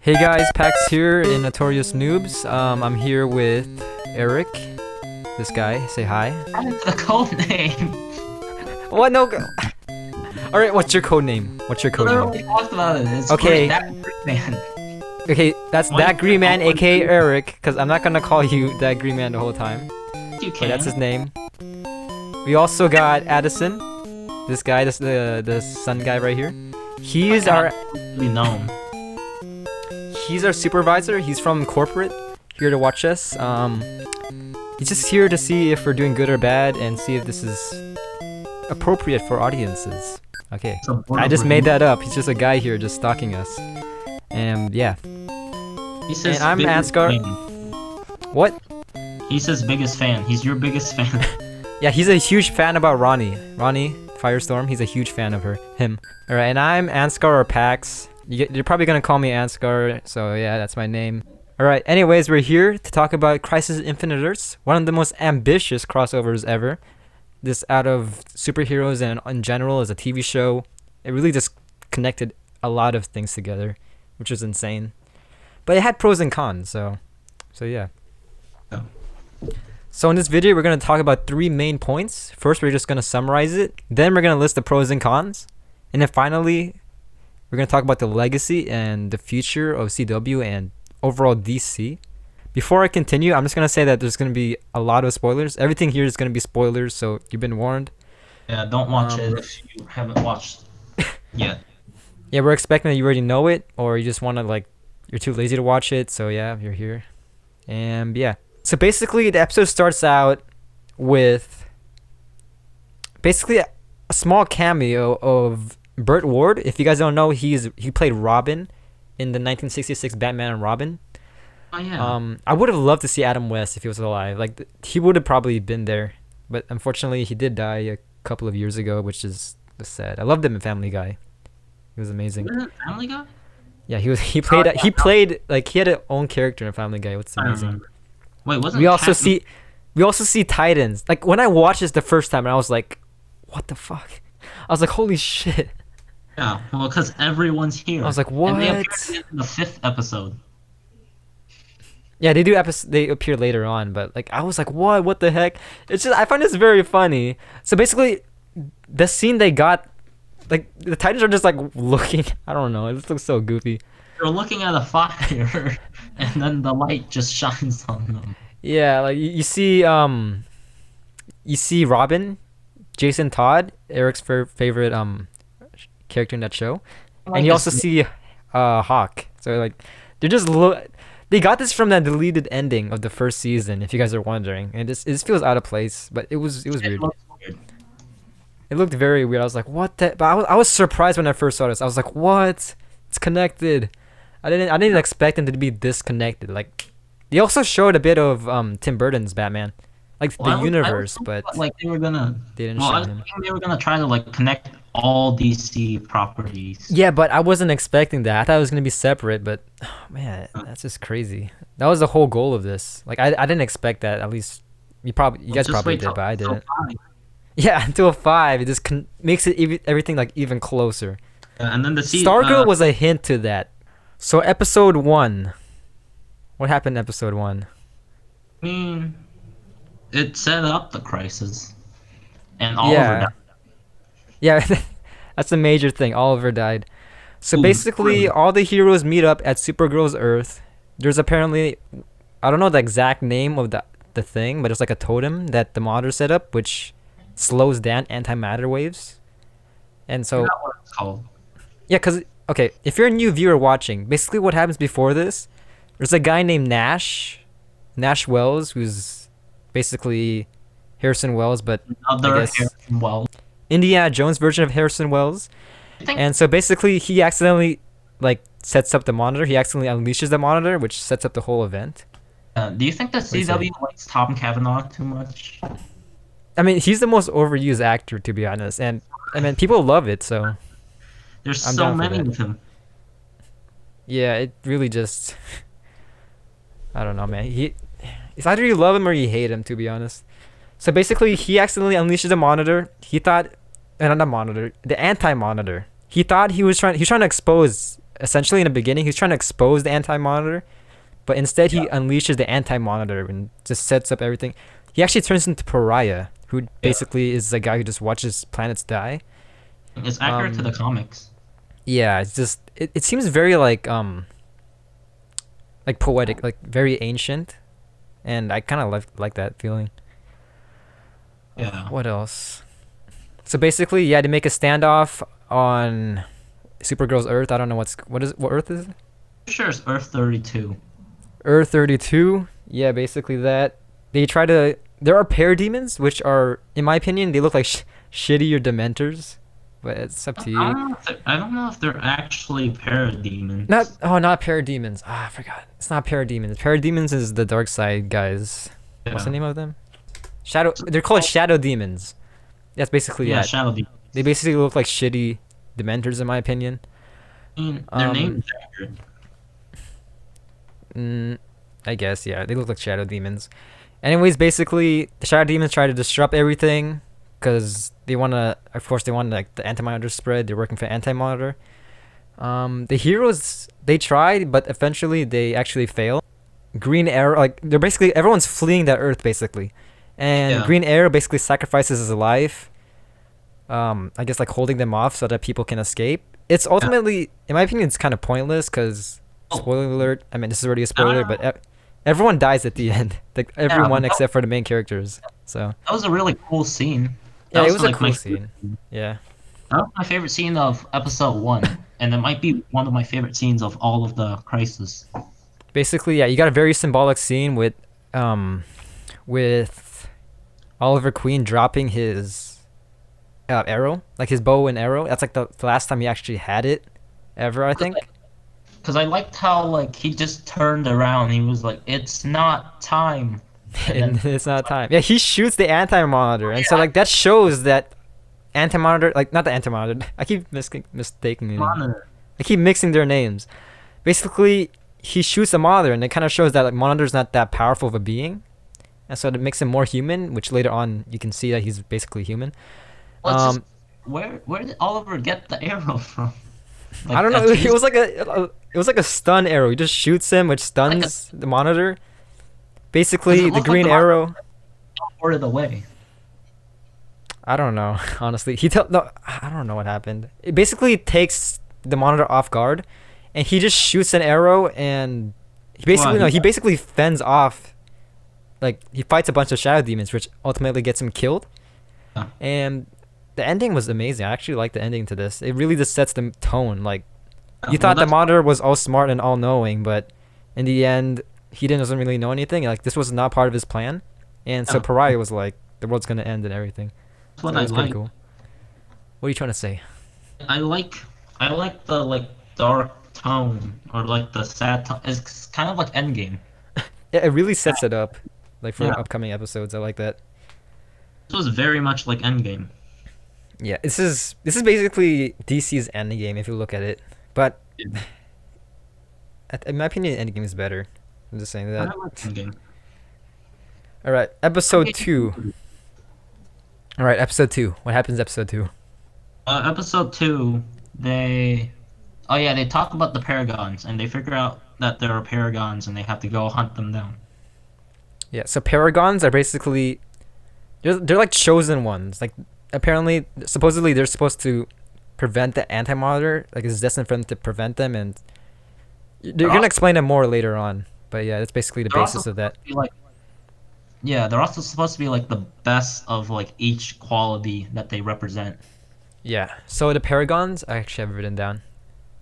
Hey guys, Pax here in Notorious Noobs. I'm here with Eric. This guy, say hi. That's the code name. What? No. All right, what's your code name? What's your code Literally name? talked about it. It's Okay. that man. Okay, that's that green man, aka Eric, because I'm not gonna call you that green man the whole time. You But can. that's his name. We also got Addison. This guy, the sun guy right here. He's our supervisor. He's from corporate, here to watch us. He's just here to see if we're doing good or bad and see if this is appropriate for audiences. Okay, I just made that up. He's just a guy here just stalking us. And yeah. And I'm Ansgar. What? He's his biggest fan. He's your biggest fan. Yeah, he's a huge fan about Ronnie. Ronnie Firestorm. He's a huge fan of him. All right, and I'm Ansgar or Pax. You're probably gonna call me Ansgar, so yeah, that's my name. All right. Anyways, we're here to talk about Crisis Infinite Earths, one of the most ambitious crossovers ever. This out of superheroes and in general as a TV show, it really just connected a lot of things together, which was insane. But it had pros and cons, so yeah. Oh. So in this video, we're going to talk about 3 main points. First, we're just going to summarize it. Then we're going to list the pros and cons. And then finally, we're going to talk about the legacy and the future of CW and overall DC. Before I continue, I'm just going to say that there's going to be a lot of spoilers. Everything here is going to be spoilers, so you've been warned. Yeah, don't watch it if you haven't watched yet. Yeah, we're expecting that you already know it, or you just want to, you're too lazy to watch it, so yeah, you're here. And yeah. So basically, the episode starts out with basically a small cameo of Burt Ward. If you guys don't know, he played Robin in the 1966 Batman and Robin. Oh yeah. I would have loved to see Adam West if he was alive. He would have probably been there, but unfortunately, he did die a couple of years ago, which is sad. I loved him in Family Guy. He was amazing. Was it Family Guy? Yeah, he played he had his own character in Family Guy. What's amazing. Wait, wasn't We also see Titans. Like when I watched this the first time, I was like, "What the fuck?" I was like, "Holy shit!" Yeah, well, because everyone's here. I was like, "What?" And they appeared in the 5th episode. Yeah, they do. They appear later on, but I was like, "What? What the heck?" It's just I find this very funny. So basically, the scene they got, the Titans are just looking. I don't know. It just looks so goofy. They're looking at a fire, and then the light just shines on them. Yeah, you see Robin, Jason Todd, Eric's favorite character in that show, and you also see Hawk. So they're just they got this from that deleted ending of the first season. If you guys are wondering, and it feels out of place, but it was weird. It looked very weird. I was like, what the? But I was surprised when I first saw this. I was like, what? It's connected. I didn't expect them to be disconnected. They also showed a bit of Tim Burton's Batman, the universe, but they were gonna. They didn't show him. They were gonna try to connect all DC properties. Yeah, but I wasn't expecting that. I thought it was gonna be separate, but man, that's just crazy. That was the whole goal of this. I didn't expect that. At least you guys probably did, but I didn't. Yeah, until 5, it just makes it everything even closer. And then the Stargirl was a hint to that. So episode 1. What happened in episode 1? I mean, it set up the crisis, and Oliver died. Yeah, that's a major thing. Oliver died. So basically, all the heroes meet up at Supergirl's Earth. There's apparently, I don't know the exact name of the thing, but it's a totem that the Monitor set up, which slows down antimatter waves. And so, That's what it's called. Yeah, because okay, if you're a new viewer watching, basically what happens before this, there's a guy named Nash Wells, who's basically Harrison Wells, but Another Harrison Wells. Indiana Jones version of Harrison Wells. And so basically he accidentally sets up the Monitor. He accidentally unleashes the Monitor, which sets up the whole event. Do you think the CW likes Tom Cavanaugh too much? I mean, he's the most overused actor, to be honest, and I mean people love it. So there's so many of him. Yeah, it really just I don't know, man. It's either you love him or you hate him, to be honest. So basically, he accidentally unleashes the Monitor. He thought, not the Monitor, the Anti-Monitor. He thought he was trying to expose essentially in the beginning he's trying to expose the anti-monitor, but instead he Yeah. unleashes the anti-monitor and just sets up everything. He actually turns into Pariah, who Yeah. basically is the guy who just watches planets die. It's accurate to the Um, comics. yeah, it's just it seems very like poetic, like very ancient, and I kind of like that feeling. Yeah. What else? So basically, yeah, to make a standoff on Supergirl's Earth. I don't know what Earth is. Sure, it's Earth 32. Earth 32. Yeah, basically that. They try to. There are parademons, which are, in my opinion, they look like shittier Dementors, but it's up to I you. don't know if I don't know if they're actually Not parademons. oh, not parademons. Ah, I forgot. It's not parademons. Parademons is the dark side guys. What's the Yeah. name of them? Shadow. They're called shadow demons. That's basically Yeah, it. Shadow Demons. They basically look like shitty Dementors, in my opinion. I mean, their name Um, is accurate. mm, I guess yeah, they look like shadow demons. Anyways, basically the shadow demons try to disrupt everything because they wanna, of course, they want like the anti-monitor spread. They're working for anti-monitor. The heroes they tried, but eventually they actually fail. Green Arrow, like they're basically everyone's fleeing that Earth basically, and Yeah. Green Arrow basically sacrifices his life. I guess like holding them off so that people can escape. It's Yeah. ultimately, in my opinion, it's kind of pointless because Oh, spoiler alert. I mean, this is already a I don't spoiler, but know. everyone dies at the end. Like Yeah, everyone but except for the main characters. So that was a really cool scene. That yeah, it was was a like my cool favorite scene. scene. Yeah. That was my favorite scene of episode one, and it might be one of my favorite scenes of all of the Crisis. Basically, yeah, you got a very symbolic scene um, with Oliver Queen dropping his arrow, like his bow and arrow. That's like the last time he actually had it, ever. I think. Because I liked how like he just turned around. He was like, "It's not time," and And then it's not time. Yeah, he shoots the anti-monitor, and so yeah, like that shows that anti-monitor, like not the anti-monitor. I keep mistaking it. monitor. I keep mixing their names. Basically, he shoots the monitor, and it kind of shows that like monitor's not that powerful of a being, and so it makes him more human. Which later on you can see that he's basically human. Well, it's just Um, where did Oliver get the arrow from? I Like don't a know. It Tuesday was like it was like a stun arrow. He just shoots him, which like a stuns the monitor. because Basically, it the looked like green the monitor arrow. ported away. I don't know. Honestly, no. I don't know what happened. It basically takes the monitor off guard, and he just shoots an arrow, and he Well, basically no. he, He basically fends off. Like he fights a bunch of shadow demons, which ultimately gets him killed. yeah. And the ending was amazing. I actually like the ending to this. It really just sets the tone. Like you Well, thought the that's monitor was all smart and all knowing, but in the end, he doesn't really know anything. Like this was not part of his plan, and so yeah, Pariah was like, the world's gonna end and everything. that's So what it I was pretty like. cool. What are you trying to say? I like I like the like dark tone or like the sad tone. It's kind of like Endgame. Yeah, it really sets it up, like for Yeah, upcoming episodes. I like that. this was very much like Endgame. Yeah, this is basically DC's Endgame if you look at it. But in my opinion, Endgame is better. I'm just saying I that. like Endgame. All right, episode two. All right, episode two. What happens episode two? Episode two, they oh yeah, they talk about the Paragons and they figure out that there are Paragons and they have to go hunt them down. Yeah, so paragons are basically they're like chosen ones. Like apparently, supposedly they're supposed to prevent the anti-monitor. Like it's destined for them to prevent them, and they're They're gonna also, explain it more later on. But yeah, that's basically the they're also basis of supposed that. to be like yeah, they're also supposed to be like the best of like each quality that they represent. Yeah. So the paragons, I actually have it written down.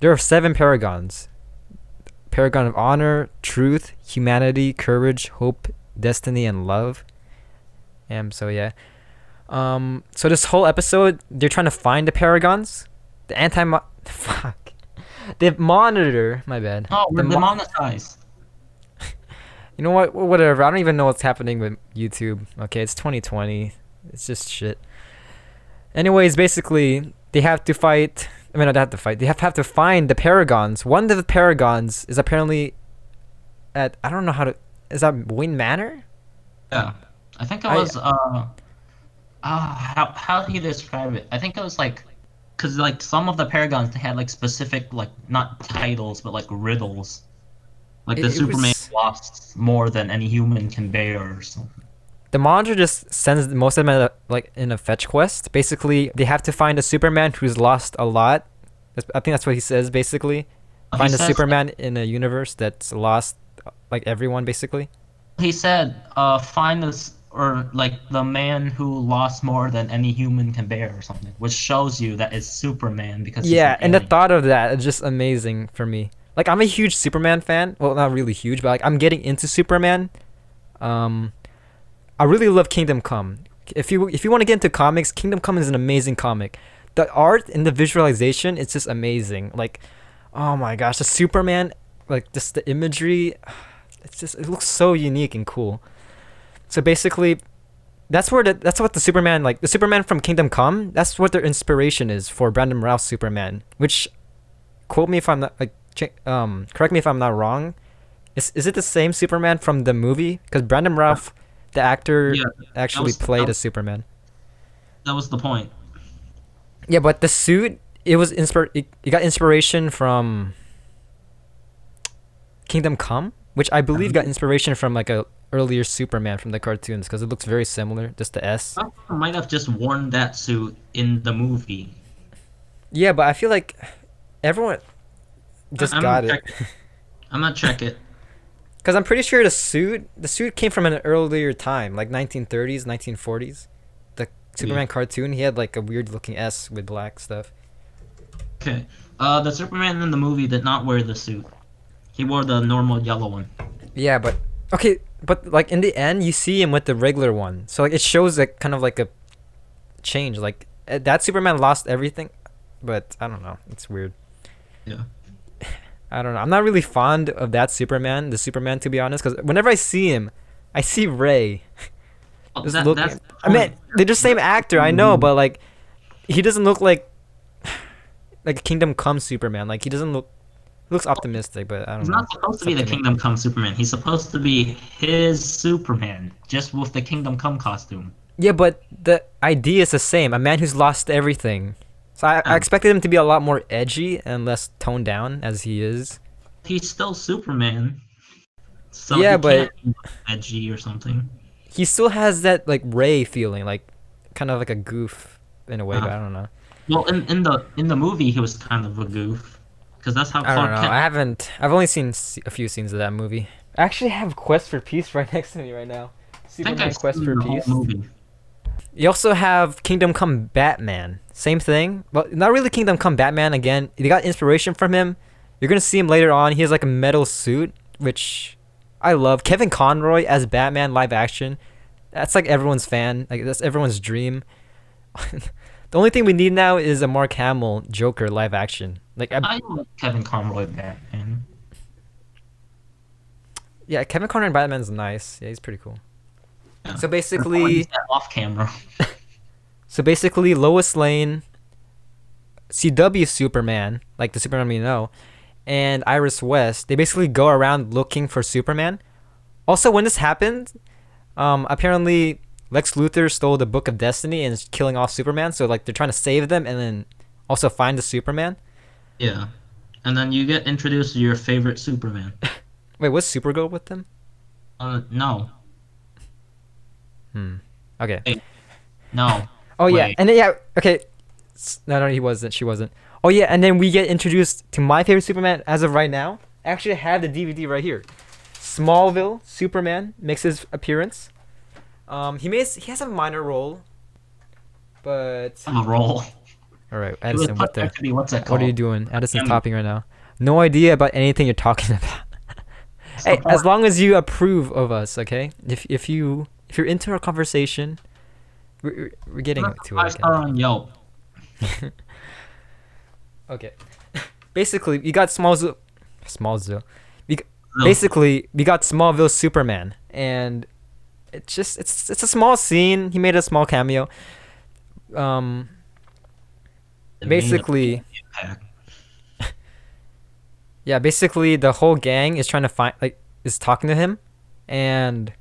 There are seven paragons. Paragon of honor, truth, humanity, courage, hope, destiny, and love. And so yeah. So this whole episode, they're trying to find the paragons. The fuck. The monitor. My bad. Oh, The we're demonetized. You know what? Whatever. I don't even know what's happening with YouTube. Okay, it's 2020. It's just shit. Anyways, basically, they have to fight. I mean, not they have to fight. They have to find the paragons. One of the paragons is apparently at, I don't know how to. Is that Wayne Manor? Yeah. I think it I was how do you describe it? I think it was like because like some of the Paragons they had like specific like not titles but like riddles. Like the It Superman was lost more than any human can bear or something. the monitor just sends most of them like in a fetch quest. Basically, they have to find a Superman who's lost a lot. I think that's what he says. Basically, He find a says Superman in a universe that's lost, like everyone. Basically, he said, find this or like the man who lost more than any human can bear or something, which shows you that it's Superman because he's an yeah. And the alien. thought of that is just amazing for me. Like I'm a huge Superman fan. Well, not really huge, but like I'm getting into Superman. Um, I really love Kingdom Come. If you want to get into comics, Kingdom Come is an amazing comic. The art and the visualization, it's just amazing. Like, oh my gosh, the Superman, like just the imagery, it looks so unique and cool. So basically, that's what the Superman like the Superman from Kingdom Come. That's what their inspiration is for Brandon Routh's Superman. Which, quote me if I'm not like, correct me if I'm not wrong. Is it the same Superman from the movie? Because Brandon Routh, the actor, Yeah, that actually was played a Superman. that was the point. Yeah, but the suit, it got inspiration from Kingdom Come, which I believe got inspiration from like a earlier Superman from the cartoons because it looks very similar, just the S. I might have just worn that suit in the movie. Yeah, but I feel like everyone just I'm gonna got it. check. I'm gonna check it. Because I'm pretty sure the suit came from an earlier time, like 1930s, 1940s. The Superman cartoon, he had like a weird looking S with black stuff. Okay. The Superman in the movie did not wear the suit. He wore the normal yellow one. Yeah, but okay, but like in the end, you see him with the regular one, so like it shows like kind of like a change. Like that Superman lost everything, but I don't know. It's weird. Yeah. I don't know. I'm not really fond of that Superman, the Superman, to be honest, because whenever I see him, I see Ray. Oh, Just that, looking. that's the I mean, point. they're the same actor, I know, but like, he doesn't look like a Kingdom Come Superman. Like he doesn't look. He looks optimistic, but I He's don't know. not supposed to It's be up the to me. Kingdom Come Superman. He's supposed to be his Superman, just with the Kingdom Come costume. Yeah, but the idea is the same. A man who's lost everything. So I Yeah. expected him to be a lot more edgy and less toned down as he is. He's still Superman, so Yeah, he but can't be edgy or something. he still has that like Ray feeling, like kind of like a goof in a way, but Uh, I don't know. well, in the movie, he was kind of a goof, because that's how I don't Clark know. Kent. I've only seen a few scenes of that movie. I actually have Quest for Peace right next to me right now. I think I've Superman Quest seen for the whole Peace. movie. You also have Kingdom Come Batman. Same thing. Well, not really Kingdom Come Batman again. They got inspiration from him. You're gonna see him later on. He has like a metal suit, which I love. Kevin Conroy as Batman live action. That's like everyone's fan. Like that's everyone's dream. The only thing we need now is a Mark Hamill Joker live action. Like I like Kevin Conroy Batman. yeah, Kevin Conroy Batman's nice. Yeah, he's pretty cool. Yeah. So He's basically, off camera. Lois Lane, CW Superman, like the Superman we know, and Iris West, they basically go around looking for Superman. Also, when this happened, apparently Lex Luthor stole the Book of Destiny and is killing off Superman. So like they're trying to save them and then also find the Superman. Yeah, and then you get introduced to your favorite Superman. Wait, was Supergirl with them? No. Okay. Wait, no. Oh yeah, Wait. and then yeah, okay. No, he wasn't. She wasn't. Oh yeah, and then we get introduced to my favorite Superman as of right now. I actually have the DVD right here. Smallville Superman makes his appearance. He has a minor role, but I'm a roll. all right, It was Addison, what's that what called? are you doing? Addison's Yummy. topping right now. No idea about anything you're talking about. Hey, as long as you approve of us, okay? If you're into our conversation, we're getting to it. Five Okay. star on Yelp. Okay. Basically, we got Smallville. No, Basically, we got Smallville Superman, and it's a small scene. He made a small cameo. it made Basically, an impact. yeah. Basically, the whole gang is trying to is talking to him, and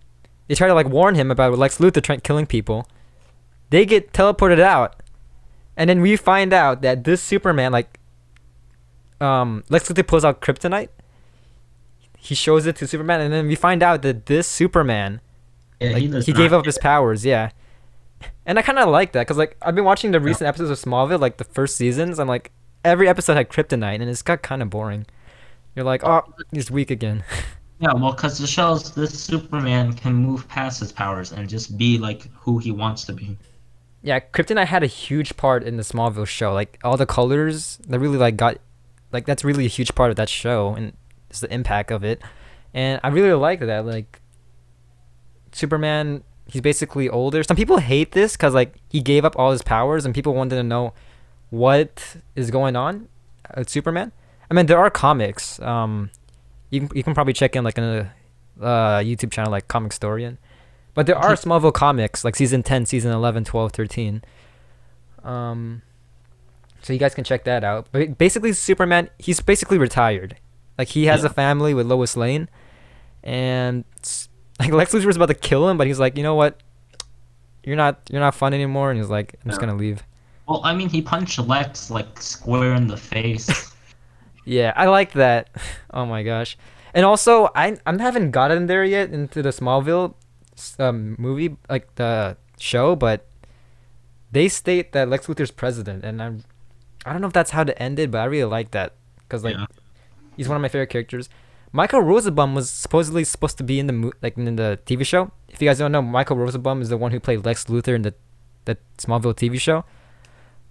they try to like warn him about Lex Luthor killing people. They get teleported out, And then we find out that this Superman, like, Lex Luthor pulls out kryptonite. He shows it to Superman, and then we find out that this Superman, Yeah, he like, does he gave not up get his powers. Yeah, and I kind of like that because, like, I've been watching the it. recent episodes of Smallville, like the first seasons, and like every episode had kryptonite, and it's got kind of boring. You're like, oh, he's weak again. Yeah, well, because it shows this Superman can move past his powers and just be like who he wants to be. Yeah, kryptonite had a huge part in the Smallville show. Like all the colors that really like got, like that's really a huge part of that show, and it's the impact of it. And I really like that. Like Superman, he's basically older. Some people hate this because like he gave up all his powers, and people wanted to know what is going on with Superman. I mean, there are comics. You can probably check in like in a YouTube channel like Comic Storian. But there are Smallville comics like season 10, season 11, 12, 13. So you guys can check that out. But basically Superman, he's basically retired. Like he has a family with Lois Lane, and like Lex Luthor was about to kill him, but he's like, "You know what? You're not fun anymore." And he's like, "I'm just going to leave." Well, I mean, he punched Lex like square in the face. Yeah, I like that. Oh my gosh. And also, I haven't gotten there yet into the Smallville movie, like the show, but they state that Lex Luthor's president, and I don't know if that's how it ended, but I really like that because like Yeah. he's one of my favorite characters. Michael Rosenbaum was supposedly supposed to be in the like in the TV show. If you guys don't know, Michael Rosenbaum is the one who played Lex Luthor in the Smallville TV show,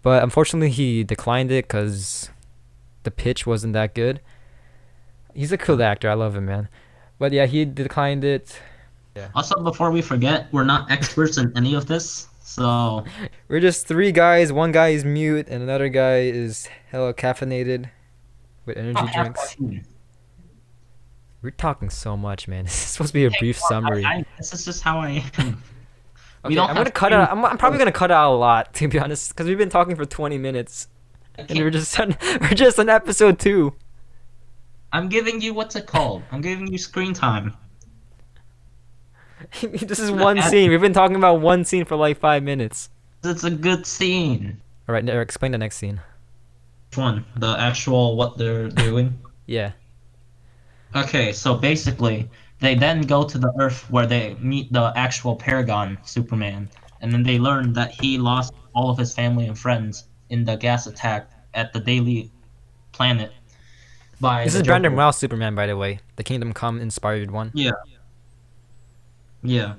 but unfortunately he declined it because the pitch wasn't that good. He's a cool actor. I love him, man. But yeah, he declined it. Yeah. Also, before we forget, we're not experts in any of this, so We're just three guys. One guy is mute, and another guy is hella caffeinated with energy drinks. We're talking so much, man. This is supposed to be a brief summary. This is just how I am. Okay, I'm gonna cut out. I'm probably gonna cut out a lot, to be honest, because we've been talking for 20 minutes, and we're just on episode 2. I'm giving you what's it called? I'm giving you screen time. This is one scene. We've been talking about one scene for like 5 minutes. It's a good scene. All right, Eric, explain the next scene. Which one? The actual what they're doing? Yeah. Okay, so basically, they then go to the Earth where they meet the actual Paragon Superman, and then they learn that he lost all of his family and friends in the gas attack at the Daily Planet. This is Brandon Routh Superman, by the way, the Kingdom Come inspired one. Yeah. Yeah.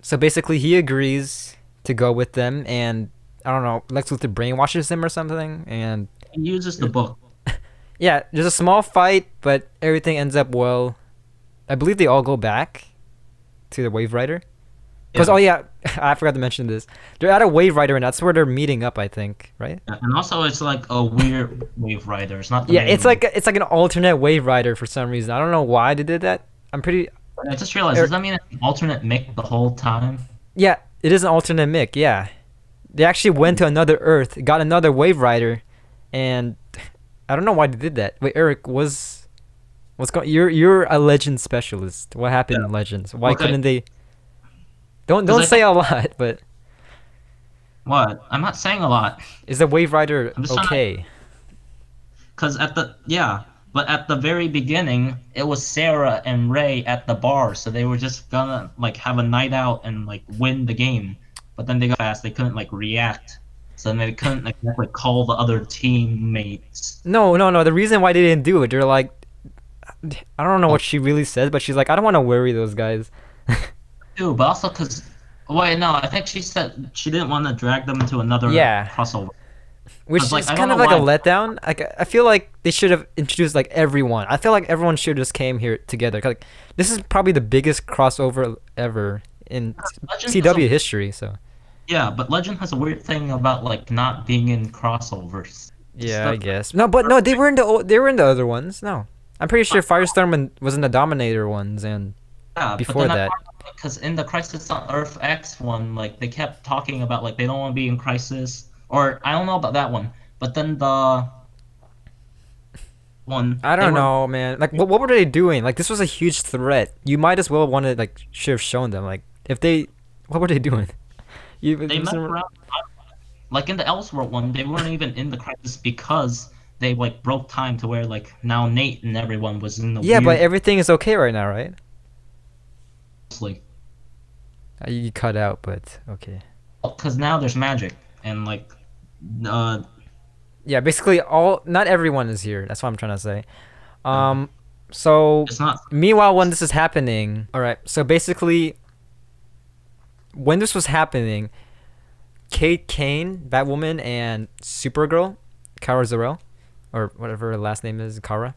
So basically he agrees to go with them, and I don't know, Lex Luthor brainwashes him or something, and He uses the book. yeah, there's a small fight, but everything ends up well. I believe they all go back to the Wave Rider. Because oh yeah, I forgot to mention this. They're at a Wave Rider, and that's where they're meeting up, I think, right? Yeah, and also it's like a weird Wave Rider. It's not the Yeah, main it's like an alternate Wave Rider for some reason. I don't know why they did that. I just realized, does that mean it's an alternate Mick the whole time? Yeah, it is an alternate Mick. Yeah, they actually went to another Earth, got another Wave Rider, and I don't know why they did that. Wait, Eric, what's going? You're a Legend specialist. What happened in Legends? Why couldn't they? Don't say a lot, but What? I'm not saying a lot. is the Wave Rider I'm just okay? Because but at the very beginning, it was Sarah and Ray at the bar, so they were just gonna like have a night out and like win the game. But then they got fast, they couldn't like react, so then they couldn't like call the other teammates. No. The reason why they didn't do it, they're like, I don't know what she really says, but she's like, I don't want to worry those guys. Too, but also because wait, no, I think she said she didn't want to drag them into another crossover. Which like, is I kind don't of know like a why. letdown. I feel like they should have introduced like everyone. I feel like everyone should have just came here together. Like this is probably the biggest crossover ever in Legend CW has history. So Yeah, but Legend has a weird thing about like not being in crossovers. yeah, I guess. No, but no, they were in the other ones. No, I'm pretty sure Firestorm was in the Dominator ones, and Yeah, before that. Because in the Crisis on Earth X one, like they kept talking about like they don't want to be in Crisis, or I don't know about that one. But then the one I don't know, man. Like, what were they doing? Like, this was a huge threat. You might as well should have shown them. Like, if they, what were they doing? They messed around. Like in the Elseworld one, they weren't even in the crisis because they like broke time to where like now Nate and everyone was in the Yeah, but weird. everything is okay right now, right? Like, You cut out, but okay. because now there's magic and like, uh, Yeah, basically not everyone is here. That's what I'm trying to say. uh, Um, so it's not. meanwhile, when this is happening, all right. So basically, when this was happening, Kate Kane, Batwoman, and Supergirl, Kara Zor-El, or whatever her last name is, Kara.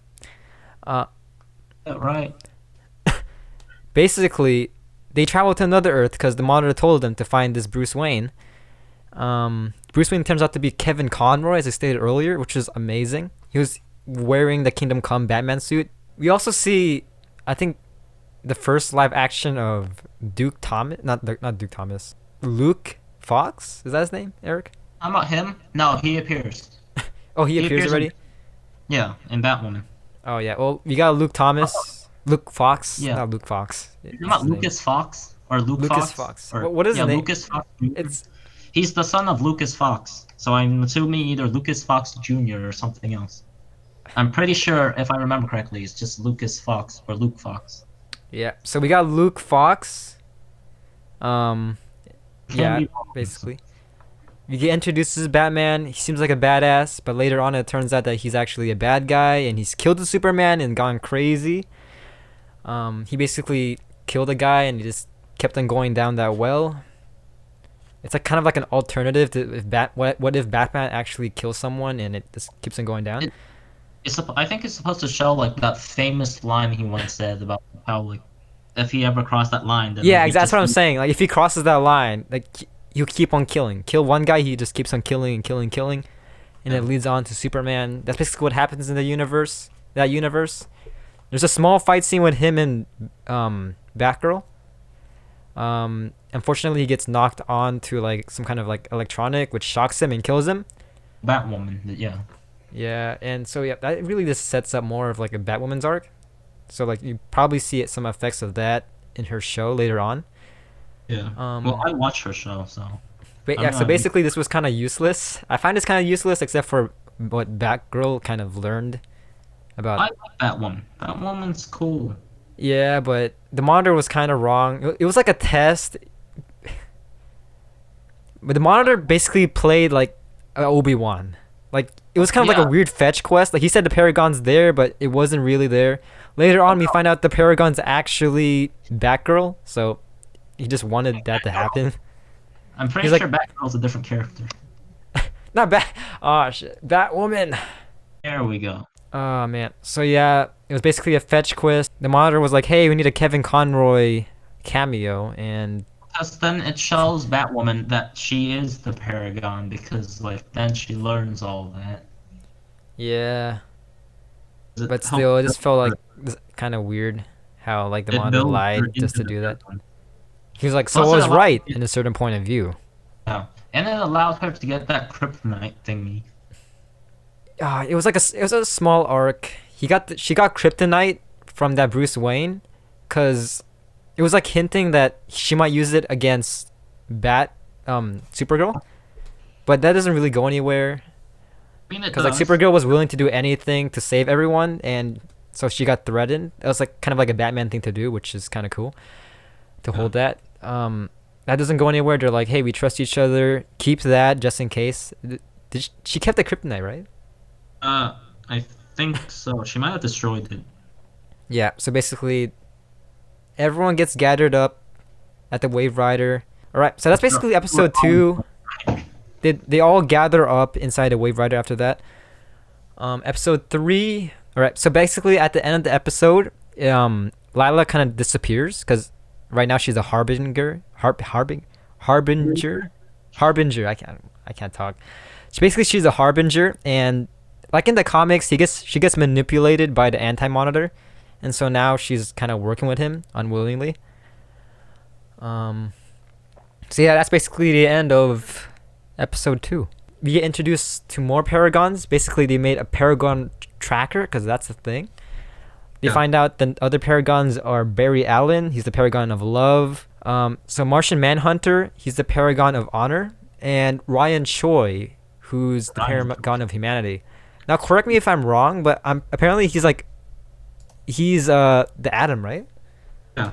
Uh, Right. basically, they traveled to another Earth because the Monitor told them to find this Bruce Wayne. Bruce Wayne turns out to be Kevin Conroy, as I stated earlier, which is amazing. He was wearing the Kingdom Come Batman suit. We also see, I think, the first live action of Duke Thomas, not Duke Thomas, Luke Fox. Is that his name, Eric? How about him? No, he appears. Oh, he He appears appears already. Yeah, in Batwoman. Oh yeah. Well, we got Luke Thomas, Luke Fox, Yeah. not Luke Fox. You're It's talking about his name. Lucas Fox or Luke Lucas Fox Fox. or What is yeah, his name? Lucas Fox. It's He's the son of Lucas Fox, so I'm assuming either Lucas Fox Jr. or something else. I'm pretty sure, if I remember correctly, it's just Lucas Fox or Luke Fox. yeah. So we got Luke Fox. Um, Can yeah, be wrong. basically. You get introduced as Batman. He seems like a badass, but later on it turns out that he's actually a bad guy and he's killed the Superman and gone crazy. He basically killed a guy and he just kept on going down that well. It's like kind of like an alternative to if what if Batman actually kills someone and it just keeps on going down. I think it's supposed to show like that famous line he once said about how like if he ever crossed that line, then Yeah, like, exactly. That's what I'm saying. Like if he crosses that line, like he'll keep on killing. Kill one guy, he just keeps on killing and killing, killing, and it leads on to Superman. That's basically what happens in the universe. That universe. There's a small fight scene with him and Batgirl. Unfortunately, he gets knocked onto like some kind of like electronic, which shocks him and kills him. Batwoman, yeah. Yeah, and so yeah, that really just sets up more of like a Batwoman's arc. So like you probably see some effects of that in her show later on. Yeah. Um, Well, I watch her show, so But I'm yeah, so not. basically this was kind of useless. I find this kind of useless except for what Batgirl kind of learned about. I like Batwoman. Batwoman's cool. Yeah, but the monitor was kind of wrong. It was like a test. But the monitor basically played like Obi-Wan. Like it was kind of like Yeah. a weird fetch quest. Like he said the Paragon's there, but it wasn't really there. Later on we find out the Paragon's actually Batgirl, so he just wanted that to happen. I'm pretty He's sure Batgirl's a different character. Not Oh shit. Batwoman. There we go. Oh man. So yeah, it was basically a fetch quest. The monitor was like, "Hey, we need a Kevin Conroy cameo," and Because then it shows Batwoman that she is the Paragon because like then she learns all that. yeah. It But helps still, it just her- felt like kind of weird how like the it monitor builds her lied just to into do the that. Paragon. He was like, "So Plus, I it was allows- right in a certain point of view." Yeah, and it allowed her to get that kryptonite thingy. It was like it was a small arc. She got kryptonite from that Bruce Wayne, cause it was like hinting that she might use it against Supergirl, but that doesn't really go anywhere. I mean, it Because like does. Supergirl was willing to do anything to save everyone, and so she got threatened. That was like kind of like a Batman thing to do, which is kind of cool to hold that. That doesn't go anywhere. They're like, hey, we trust each other. Keep that just in case. She kept the kryptonite, right? I think so. She might have destroyed it. Yeah. So basically, everyone gets gathered up at the Wave Rider. All right. So that's basically episode 2. They all gather up inside a Wave Rider after that. Episode 3. All right. So basically, at the end of the episode, Lila kind of disappears because right now she's a harbinger. Harbinger. I can't talk. She's a harbinger, and like in the comics, she gets manipulated by the Anti-Monitor, and so now she's kind of working with him unwillingly. So yeah, that's basically the end of episode 2. We get introduced to more Paragons. Basically, they made a Paragon tracker because that's the thing. They Yeah. find out the other Paragons are Barry Allen. He's the Paragon of Love. So Martian Manhunter, he's the paragon of honor, and Ryan Choi, who's the Ryan. paragon of humanity. Now, correct me if I'm wrong, but apparently he's the Atom, right? Yeah.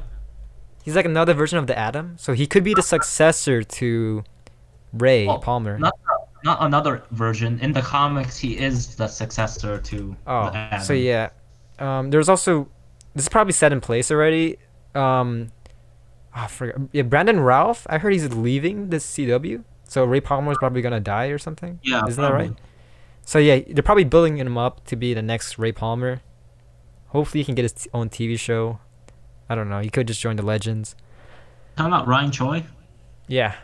He's like another version of the Atom, so he could be the successor to Ray Well, Palmer. not another version. In the comics, he is the successor to the Oh, so Atom. yeah. There's also this is probably set in place already. I forgot. Yeah, Brandon Ralph. I heard he's leaving the CW. So Ray Palmer's probably gonna die or something. Yeah, Isn't that right? probably. So yeah, they're probably building him up to be the next Ray Palmer. Hopefully he can get his own TV show. I don't know. He could just join the Legends. Talking about Ryan Choi, Yeah.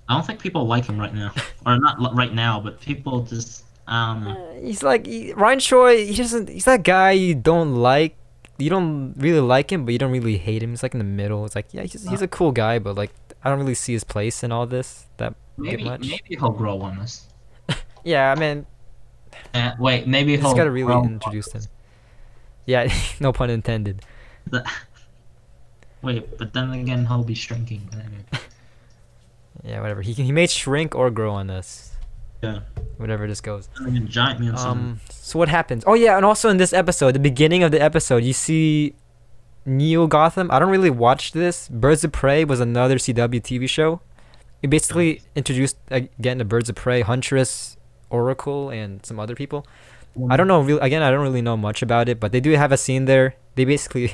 I don't think people like him right now, or not right now, but people just He's like Ryan Choi. He doesn't. He's that guy you don't like. You don't really like him, but you don't really hate him. He's like in the middle. It's like yeah, he's a cool guy, but like I don't really see his place in all this that much. maybe he'll grow on us. Yeah, I mean, Wait, maybe you just he'll gotta really grow. introduce him. Yeah, no pun intended. The, wait, but then again, he'll be shrinking. Yeah, whatever. He may shrink or grow on us. Yeah. Whatever this goes. Then again, giant man. So what happens? Oh yeah, and also in this episode, the beginning of the episode, you see Neo Gotham. I don't really watch this. Birds of Prey was another CW TV show. It basically introduced again the Birds of Prey, Huntress, Oracle, and some other people. I don't know. Again, I don't really know much about it, but they do have a scene there. They basically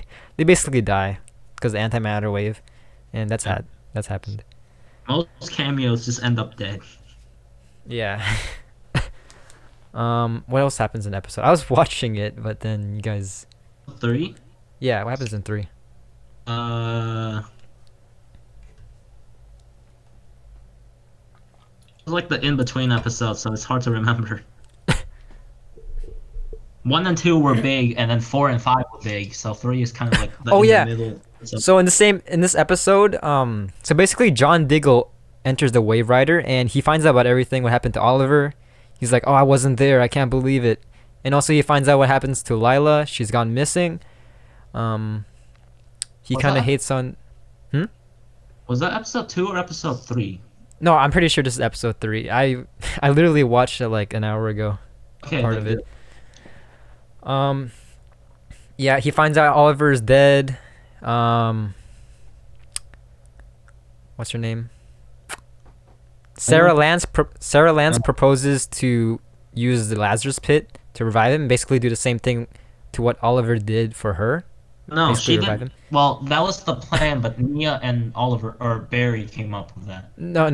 die because the antimatter wave, and that's happened. Most cameos just end up dead. Yeah. What else happens in the episode? I was watching it, but then you guys. 3. Yeah, what happens in 3? It's like the in between episodes, so it's hard to remember. 1 and 2 were big, and then 4 and 5 were big. So 3 is kind of like the Oh yeah. the middle. So in this episode, so basically John Diggle enters the Wave Rider and he finds out about everything what happened to Oliver. He's like, "Oh, I wasn't there. I can't believe it." And also he finds out what happens to Lila. She's gone missing. He kind of hates on. Was that episode 2 or episode 3? No, I'm pretty sure this is episode 3. I literally watched it like an hour ago. Okay. Part of it. Yeah, he finds out Oliver is dead. What's her name? Sarah Lance proposes to use the Lazarus Pit to revive him, basically do the same thing to what Oliver did for her. No, basically she revive didn't. him. Well, that was the plan, but Mia and Oliver or Barry came up with that. No.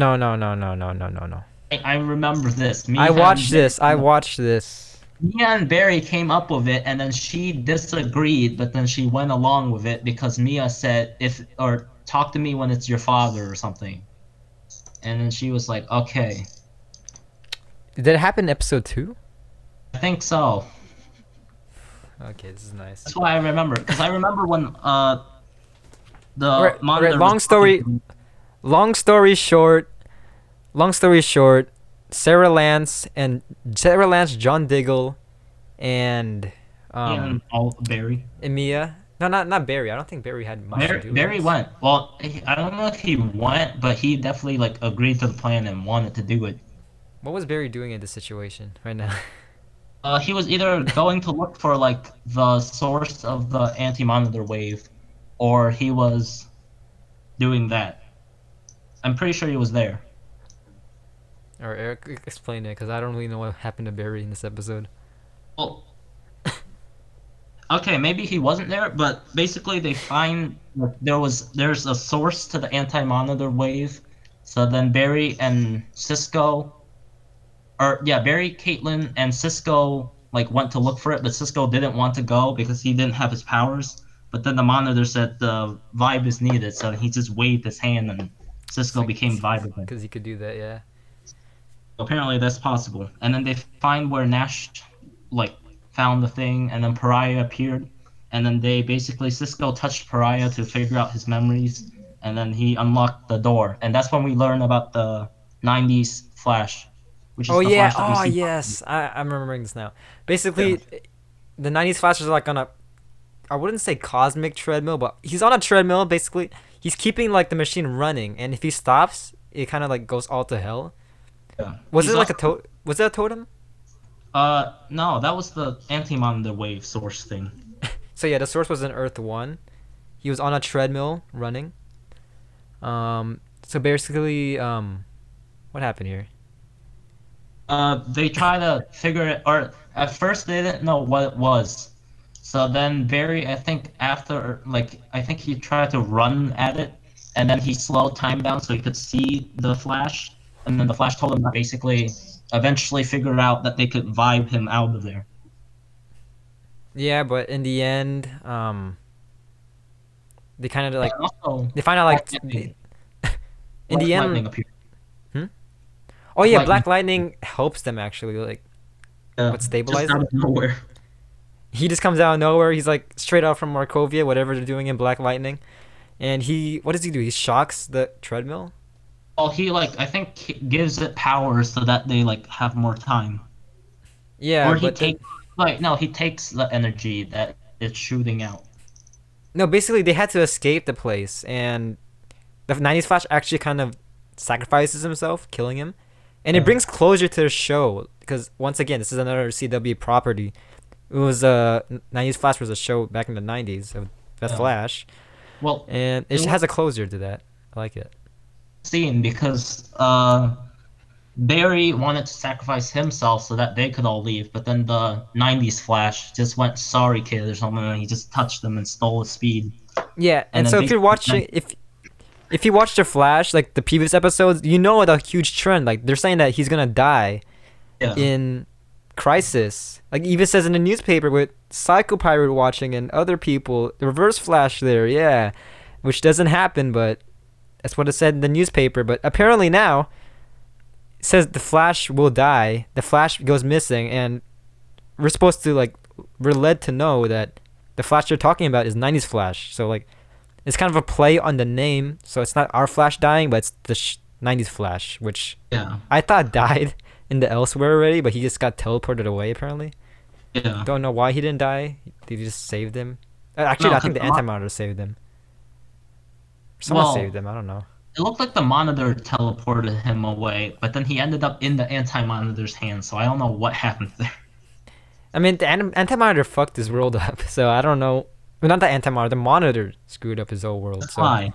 I remember this. I watched this. Mia and Barry came up with it, and then she disagreed, but then she went along with it because Mia said, talk to me when it's your father or something. And then she was like, okay. Did it happen in episode 2? I think so. Okay, this is nice. That's why I remember. Because I remember when the Alright, monitor long was story short, Sarah Lance, John Diggle, and and Barry. Mia. No, not Barry. I don't think Barry had much to do with Barry this. went. Well, I don't know if he went, but he definitely like agreed to the plan and wanted to do it. What was Barry doing in this situation right now? He was either going to look for like the source of the anti-monitor wave, or he was doing that. I'm pretty sure he was there. Or Eric, explain it, because I don't really know what happened to Barry in this episode. Well, okay, maybe he wasn't there, but basically they find that there's a source to the anti-monitor wave. So then Barry and Cisco, Barry, Caitlin, and Cisco like went to look for it, but Cisco didn't want to go because he didn't have his powers. But then the monitor said the vibe is needed, so he just waved his hand and Cisco became vibe again. Because he could do that, yeah. Apparently that's possible. And then they find where Nash like found the thing, and then Pariah appeared, and then Cisco touched Pariah to figure out his memories, and then he unlocked the door, and that's when we learn about the 90s Flash, which is the Flash that we see. Yes, I'm remembering this now. Basically, the 90s Flash is like on a, I wouldn't say cosmic treadmill, but he's on a treadmill basically. he's keeping like the machine running, and if he stops, it kind of like goes all to hell. Yeah. Was He's it like also Was it a totem? no, that was the anti-monitor wave source thing. So yeah, the source was in Earth One. He was on a treadmill running. So basically, what happened here? They try to figure it, or at first they didn't know what it was. So then I think after, like, I think he tried to run at it, and then he slowed time down so he could see the Flash, and then the Flash told him to basically eventually figured out that they could vibe him out of there. Yeah, but in the end, they kind of like And also, they find out Black like Lightning, in Black the end. Lightning appeared. Hmm? Oh Black yeah, Lightning, Black Lightning helps them actually. Like what just stabilize out it? of nowhere. He just comes out of nowhere. He's like straight out from Markovia, whatever they're doing in Black Lightning. And what does he do? He shocks the treadmill. Well, he like I think he gives it power so that they like have more time. Yeah, Or he but takes like no, he takes the energy that it's shooting out. no, basically they had to escape the place, and the '90s Flash actually kind of sacrifices himself, killing him, and it Yeah. brings closure to the show because once again, this is another CW property. It was '90s Flash was a show back in the '90s of the Yeah. Flash, Well, and it it was has a closure to that. I like it. a scene because Barry wanted to sacrifice himself so that they could all leave, but then the '90s Flash just went sorry kid or something, and he just touched them and stole his speed, Yeah, and and then so if you're basically watching, if you watch the Flash, like the previous episodes, you know the huge trend. Like they're saying that he's gonna die yeah, in Crisis. Like even says in the newspaper with Psycho Pirate watching and other people, the Reverse Flash there, yeah, which doesn't happen, but that's what it said in the newspaper. But apparently now it says the Flash will die. The Flash goes missing, and we're supposed to like we're led to know that the Flash they're talking about is '90s Flash. So like it's kind of a play on the name. So it's not our Flash dying, but it's the '90s Flash, which yeah, I thought died in the elsewhere already, but he just got teleported away apparently. yeah. Don't know why he didn't die. They just saved him. Actually, No, I because think the Anti-Monitor saved him. Someone saved well, him. I don't know. it looked like the monitor teleported him away, but then he ended up in the anti-monitor's hands, so I don't know what happened there. I mean, the Anti-Monitor fucked his world up, so I don't know. Well, not the Anti-Monitor. The Monitor screwed up his whole world. That's So why.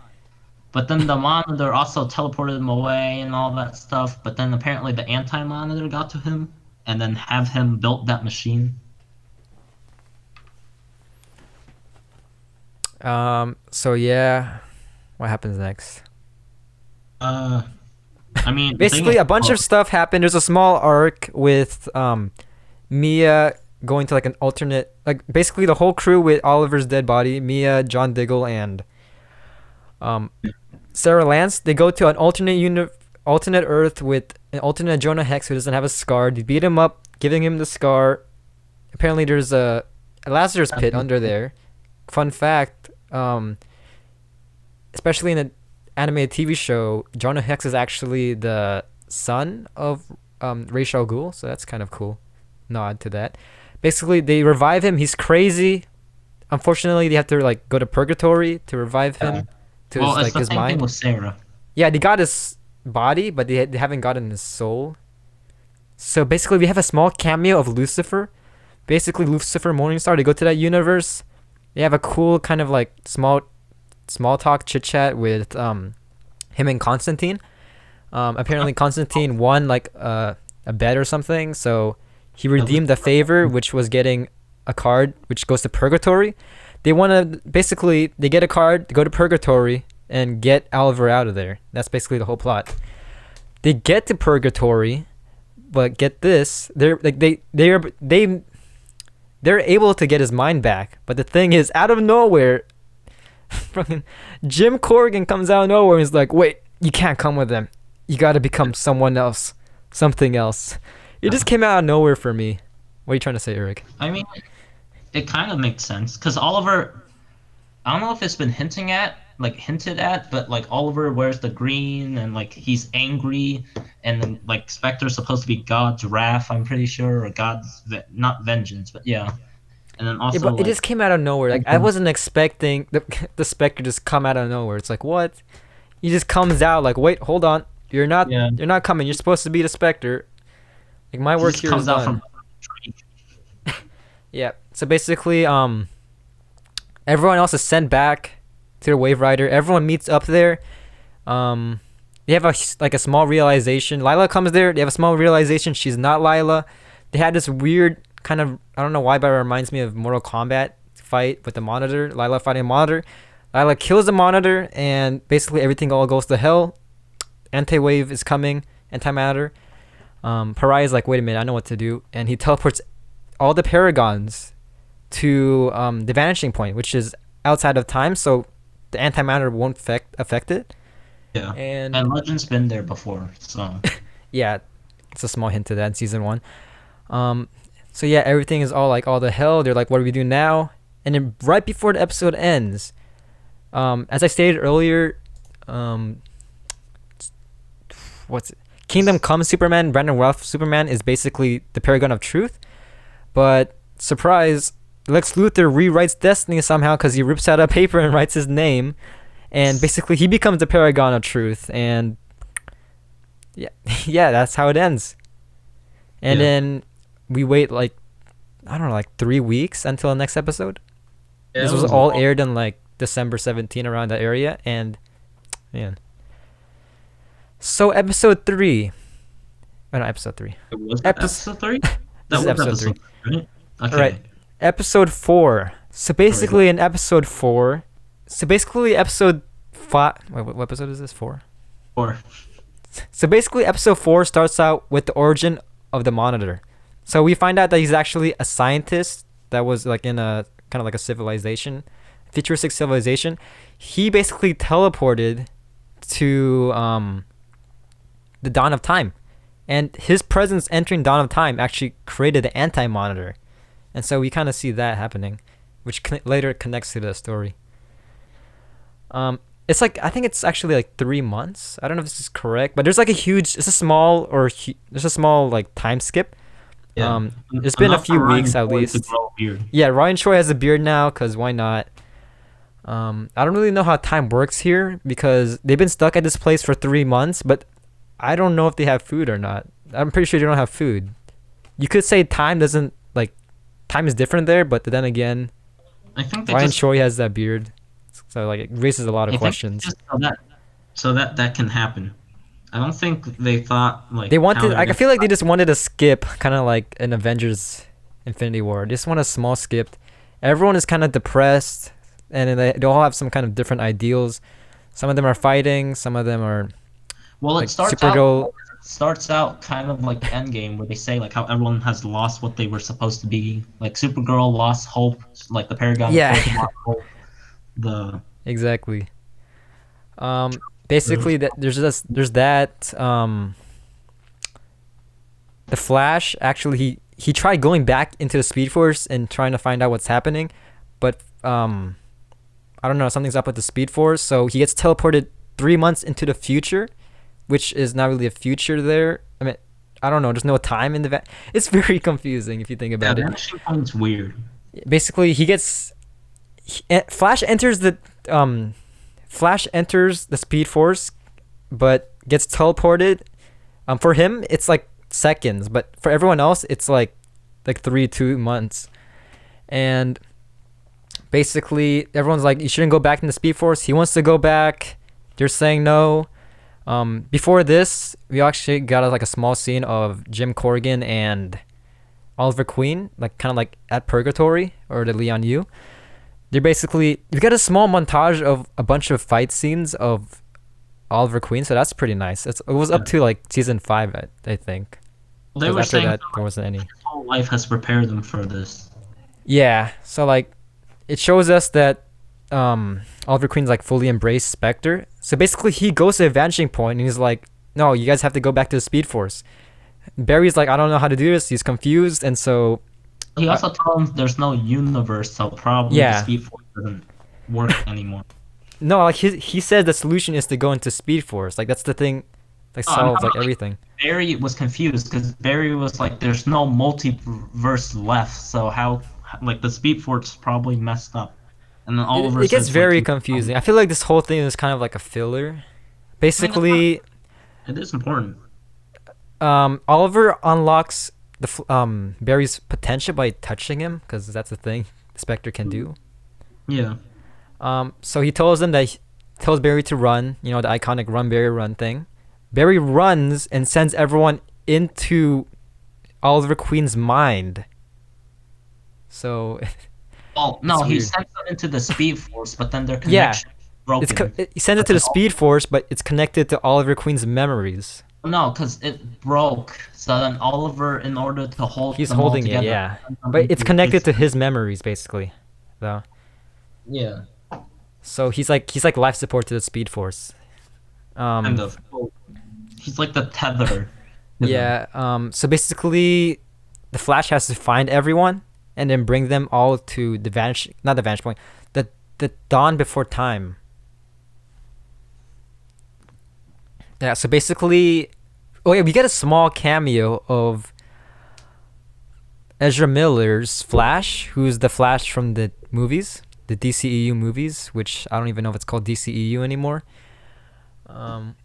But then the monitor also teleported him away and all that stuff. But then apparently the anti-monitor got to him, and then have him built that machine. So yeah, what happens next? Uh, I mean, the thing Basically, is, a bunch of stuff happened. There's a small arc with Mia going to like an alternate, like basically the whole crew with Oliver's dead body. Mia, John Diggle, and um, Sarah Lance. They go to an alternate Earth with an alternate Jonah Hex who doesn't have a scar. They beat him up, giving him the scar. Apparently, there's a Lazarus pit under there. Fun fact, especially in an animated TV show, Jonah Hex is actually the son of Ra's al Ghul, so that's kind of cool. Nod to that. Basically, they revive him. He's crazy. Unfortunately, they have to like go to purgatory to revive him to well, it's like the his same thing mind. with Sarah. Yeah, they got his body, but they haven't gotten his soul. So basically, we have a small cameo of Lucifer. Basically, Lucifer Morningstar. They go to that universe. They have a cool kind of like small talk chit chat with him and Constantine. Apparently Constantine won like a bet or something, so he redeemed a favor, which was getting a card which goes to purgatory. They want to basically they get a card, go to purgatory, and get Oliver out of there. That's basically the whole plot. They get to purgatory, but get this, they're able to get his mind back. But the thing is, out of nowhere, fucking Jim Corrigan comes out of nowhere and he's like, "Wait, you can't come with them. You got to become someone else, something else." It just came out of nowhere for me. What are you trying to say, Eric? I mean, it kind of makes sense because Oliver. I don't know if it's been hinted at, but like Oliver wears the green and like he's angry, and then like Spectre's supposed to be God's wrath, I'm pretty sure, or not vengeance, but yeah. and then Yeah, also but it like just came out of nowhere. Like I Mhm. wasn't expecting the Spectre just come out of nowhere. It's like what? He just comes out like, wait, hold on, yeah, you're not coming. You're supposed to be the Spectre. Like my he work just here is comes out from done. Yeah. So basically, everyone else is sent back to the Wave Rider. Everyone meets up there. Um, they have like a small realization. Lila comes there. They have a small realization she's not Lila. They had this weird kind of, I don't know why, but it reminds me of Mortal Kombat fight with the Monitor. Lila fighting a Monitor. Lila kills the Monitor, and basically everything all goes to hell. Anti-Wave is coming. Antimatter. Pariah's like, wait a minute, I know what to do, and he teleports all the Paragons to the vanishing point, which is outside of time, so the antimatter won't affect it. yeah. And And Legend's been there before, so yeah, it's a small hint to that in season one. Um, so yeah, everything is all like all the hell. They're like, what do we do now? And then right before the episode ends, as I stated earlier, um, what's it? Kingdom Come Superman, Brandon Routh Superman is basically the Paragon of Truth, but surprise, Lex Luthor rewrites Destiny somehow because he rips out a paper and writes his name, and basically he becomes the Paragon of Truth, and yeah, yeah, that's how it ends. And yeah. then we wait like I don't know, like 3 weeks until the next episode. Yeah, This it was was all long. aired in like December 17 around that area, and man. So episode three, oh, no, episode three. It was it Episode. episode 3? This That is was episode three. episode 3, right? All right, Okay. episode four. So Alright. basically, in episode four, episode five. Wait, what episode is this? Four. Or So basically, episode four starts out with the origin of the Monitor. So we find out that he's actually a scientist that was like in a kind of like a civilization, futuristic civilization. He basically teleported to the dawn of time, and his presence entering dawn of time actually created the anti-Monitor, and so we kind of see that happening, which later connects to the story. It's like I think it's actually like 3 months. I don't know if this is correct, but there's like a huge. It's a small there's a small like time skip. yeah. It's been a Enough for few Ryan weeks at Choi to least. grow a beard. Yeah, Ryan Choi has a beard now, cause why not? I don't really know how time works here because they've been stuck at this place for 3 months, but I don't know if they have food or not. I'm pretty sure they don't have food. You could say time doesn't like time is different there, but then again, I think they Ryan just Choi has that beard, so like it raises a lot I of think questions. just so that that can happen. I don't think they thought like They how wanted. they're I gonna feel like they just wanted to skip, kind of like an Avengers Infinity War. They just want a small skip. Everyone is kind of depressed, and then they all have some kind of different ideals. Some of them are fighting. Some of them are well like it Supergirl. starts out kind of like Endgame where they say like how everyone has lost what they were supposed to be. Like Supergirl lost hope, like the Paragon Yeah. of Truth lost hope. The Exactly. Basically, that there's that. The Flash actually he tried going back into the Speed Force and trying to find out what's happening, but I don't know, something's up with the Speed Force, so he gets teleported 3 months into the future, which is not really a future there. I mean, I don't know. There's no time in the It's very confusing if you think yeah, about the it. action point's weird. Basically, Flash enters the Speed Force, but gets teleported. For him, it's like seconds, but for everyone else, it's like 2 months. And basically, everyone's like, you shouldn't go back in the Speed Force. He wants to go back. They're saying no. Before this, we actually got like a small scene of Jim Corrigan and Oliver Queen, like kind of like at Purgatory or the Leon U. They're basically we got a small montage of a bunch of fight scenes of Oliver Queen, so that's pretty nice. It was up to like season 5, I think. They 'Cause were after saying that, there wasn't any. his whole life has prepared them for this. Yeah, so like it shows us that Oliver Queen's like fully embraced Spectre. So basically, he goes to a vanishing point and he's like, "No, you guys have to go back to the Speed Force." Barry's like, "I don't know how to do this." He's confused, and so He also told them there's no universe, so probably Yeah. the Speed Force doesn't work anymore. no, like he said the solution is to go into Speed Force. Like that's the thing, like Oh, I'm solves like talking everything. Barry was confused because Barry was like, "There's no multiverse left, so how like the Speed Force probably messed up, and then It, Oliver it gets says like very he. confusing. I feel like this whole thing is kind of like a filler. I mean, it's not. Basically, It is important. Oliver unlocks Barry's potential by touching him because that's the thing Spectre can do. Yeah. So he tells him that tells Barry to run. You know, the iconic run Barry run thing. Barry runs and sends everyone into Oliver Queen's mind. So Oh it's no, he weird. sends them into the Speed Force, but then their Yeah, connection is broken. he sends it But to then the Speed Force, but it's connected to Oliver Queen's memories. no, because it broke. So then Oliver, in order to hold He's them all holding it, together, yeah, sends them but it's into connected his. to his memories basically, though. Yeah, So he's like life support to the Speed Force. kind Um, of. He's like the tether to them. yeah. So basically, the Flash has to find everyone and then bring them all to the vanish, not the vanish point, the dawn before time. Yeah. So basically, oh yeah, we get a small cameo of Ezra Miller's Flash, who's the Flash from the movies, the DCEU movies, which I don't even know if it's called DCEU anymore. Um,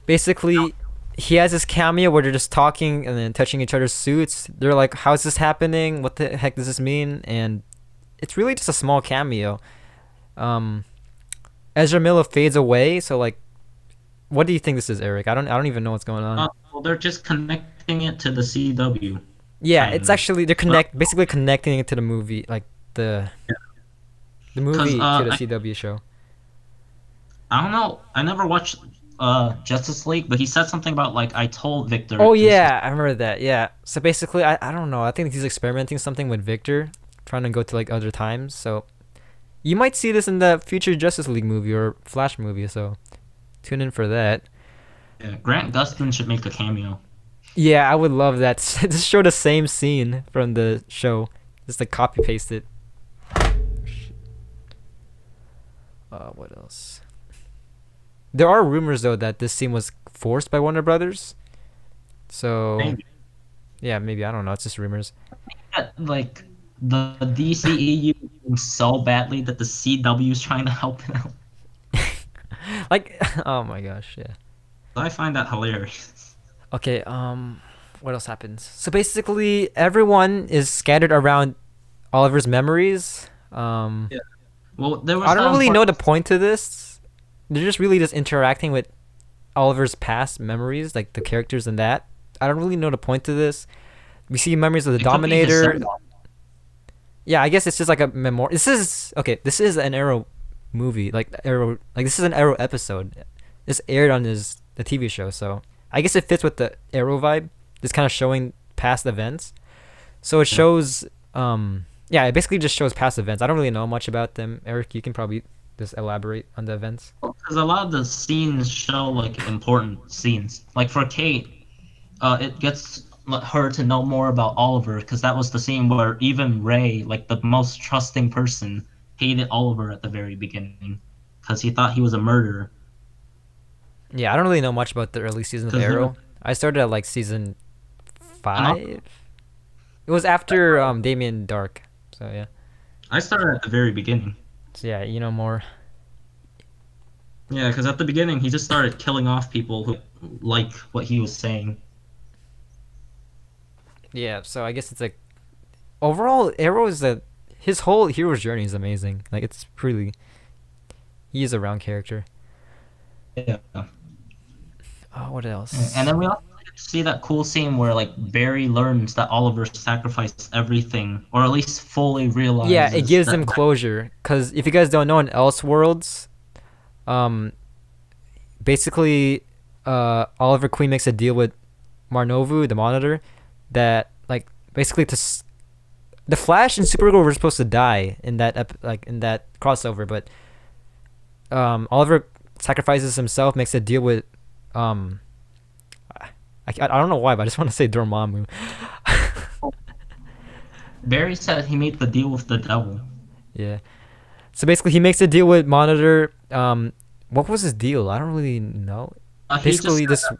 basically, he has this cameo where they're just talking and then touching each other's suits. They're like, "How's this happening? What the heck does this mean?" And it's really just a small cameo. Um, Ezra Miller fades away. So like, what do you think this is, Eric? I don't even know what's going on. Well, they're just connecting it to the CW, Yeah, kind it's of. actually they're But basically connecting it to the movie, like the the because movie to the CW show. I don't know, I never watched Justice League, but he said something about like I told Victor Oh this was. yeah, I remember that. Yeah. So basically, I don't know. I think he's experimenting something with Victor, trying to go to like other times. So you might see this in the future Justice League movie or Flash movie. So tune in for that. Yeah, Grant Gustin should make a cameo. Yeah, I would love that. Just show the same scene from the show, just like copy paste it. What else? There are rumors though that this scene was forced by Warner Brothers. So Maybe. yeah, maybe I don't know. It's just rumors. Like the DCEU doing so badly that the CW is trying to help it out. Like, oh my gosh, yeah. I find that hilarious. Okay, what else happens? So basically, everyone is scattered around Oliver's memories. Yeah. Well, there was I don't that really know important. the point to this. They're just really just interacting with Oliver's past memories, like the characters in that. I don't really know the point to this. We see memories of the It could be his Dominator. send off. Yeah, I guess it's just like a memoir. This is okay. This is an Arrow movie, like Arrow. Like this is an Arrow episode. This aired on the TV show, so I guess it fits with the Arrow vibe. Just kind of showing past events. So it shows. Yeah, it basically just shows past events. I don't really know much about them. Eric, you can probably just elaborate on the events. Because a lot of the scenes show like important scenes. Like for Kate, it gets her to know more about Oliver because that was the scene where even Ray, like the most trusting person, hated Oliver at the very beginning because he thought he was a murderer. Yeah, I don't really know much about the early seasons of Because there was, Arrow. I started at like season and I, 5. It was after Damien Dark. So yeah. I started at the very beginning. So yeah, you know more. Yeah, because at the beginning he just started killing off people who like what he was saying. Yeah, so I guess it's like overall Arrow is a his whole hero's journey is amazing. Like it's really he is a round character. Yeah. Oh, what And else? then we also get to see that cool scene where like Barry learns that Oliver sacrificed everything, or at least fully Yeah, it realizes gives that. them closure cuz if you guys don't know in Elseworlds, um basically Oliver Queen makes a deal with Marnovu, the Monitor, that like basically the Flash and Supergirl were supposed to die in that like in that crossover, but Oliver sacrifices himself, makes a deal with um I don't know why, but I just want to say Dormammu. Barry said he made the deal with the devil. Yeah. So basically, he makes a deal with Monitor. What was his deal? I don't really know. He just Basically, said this.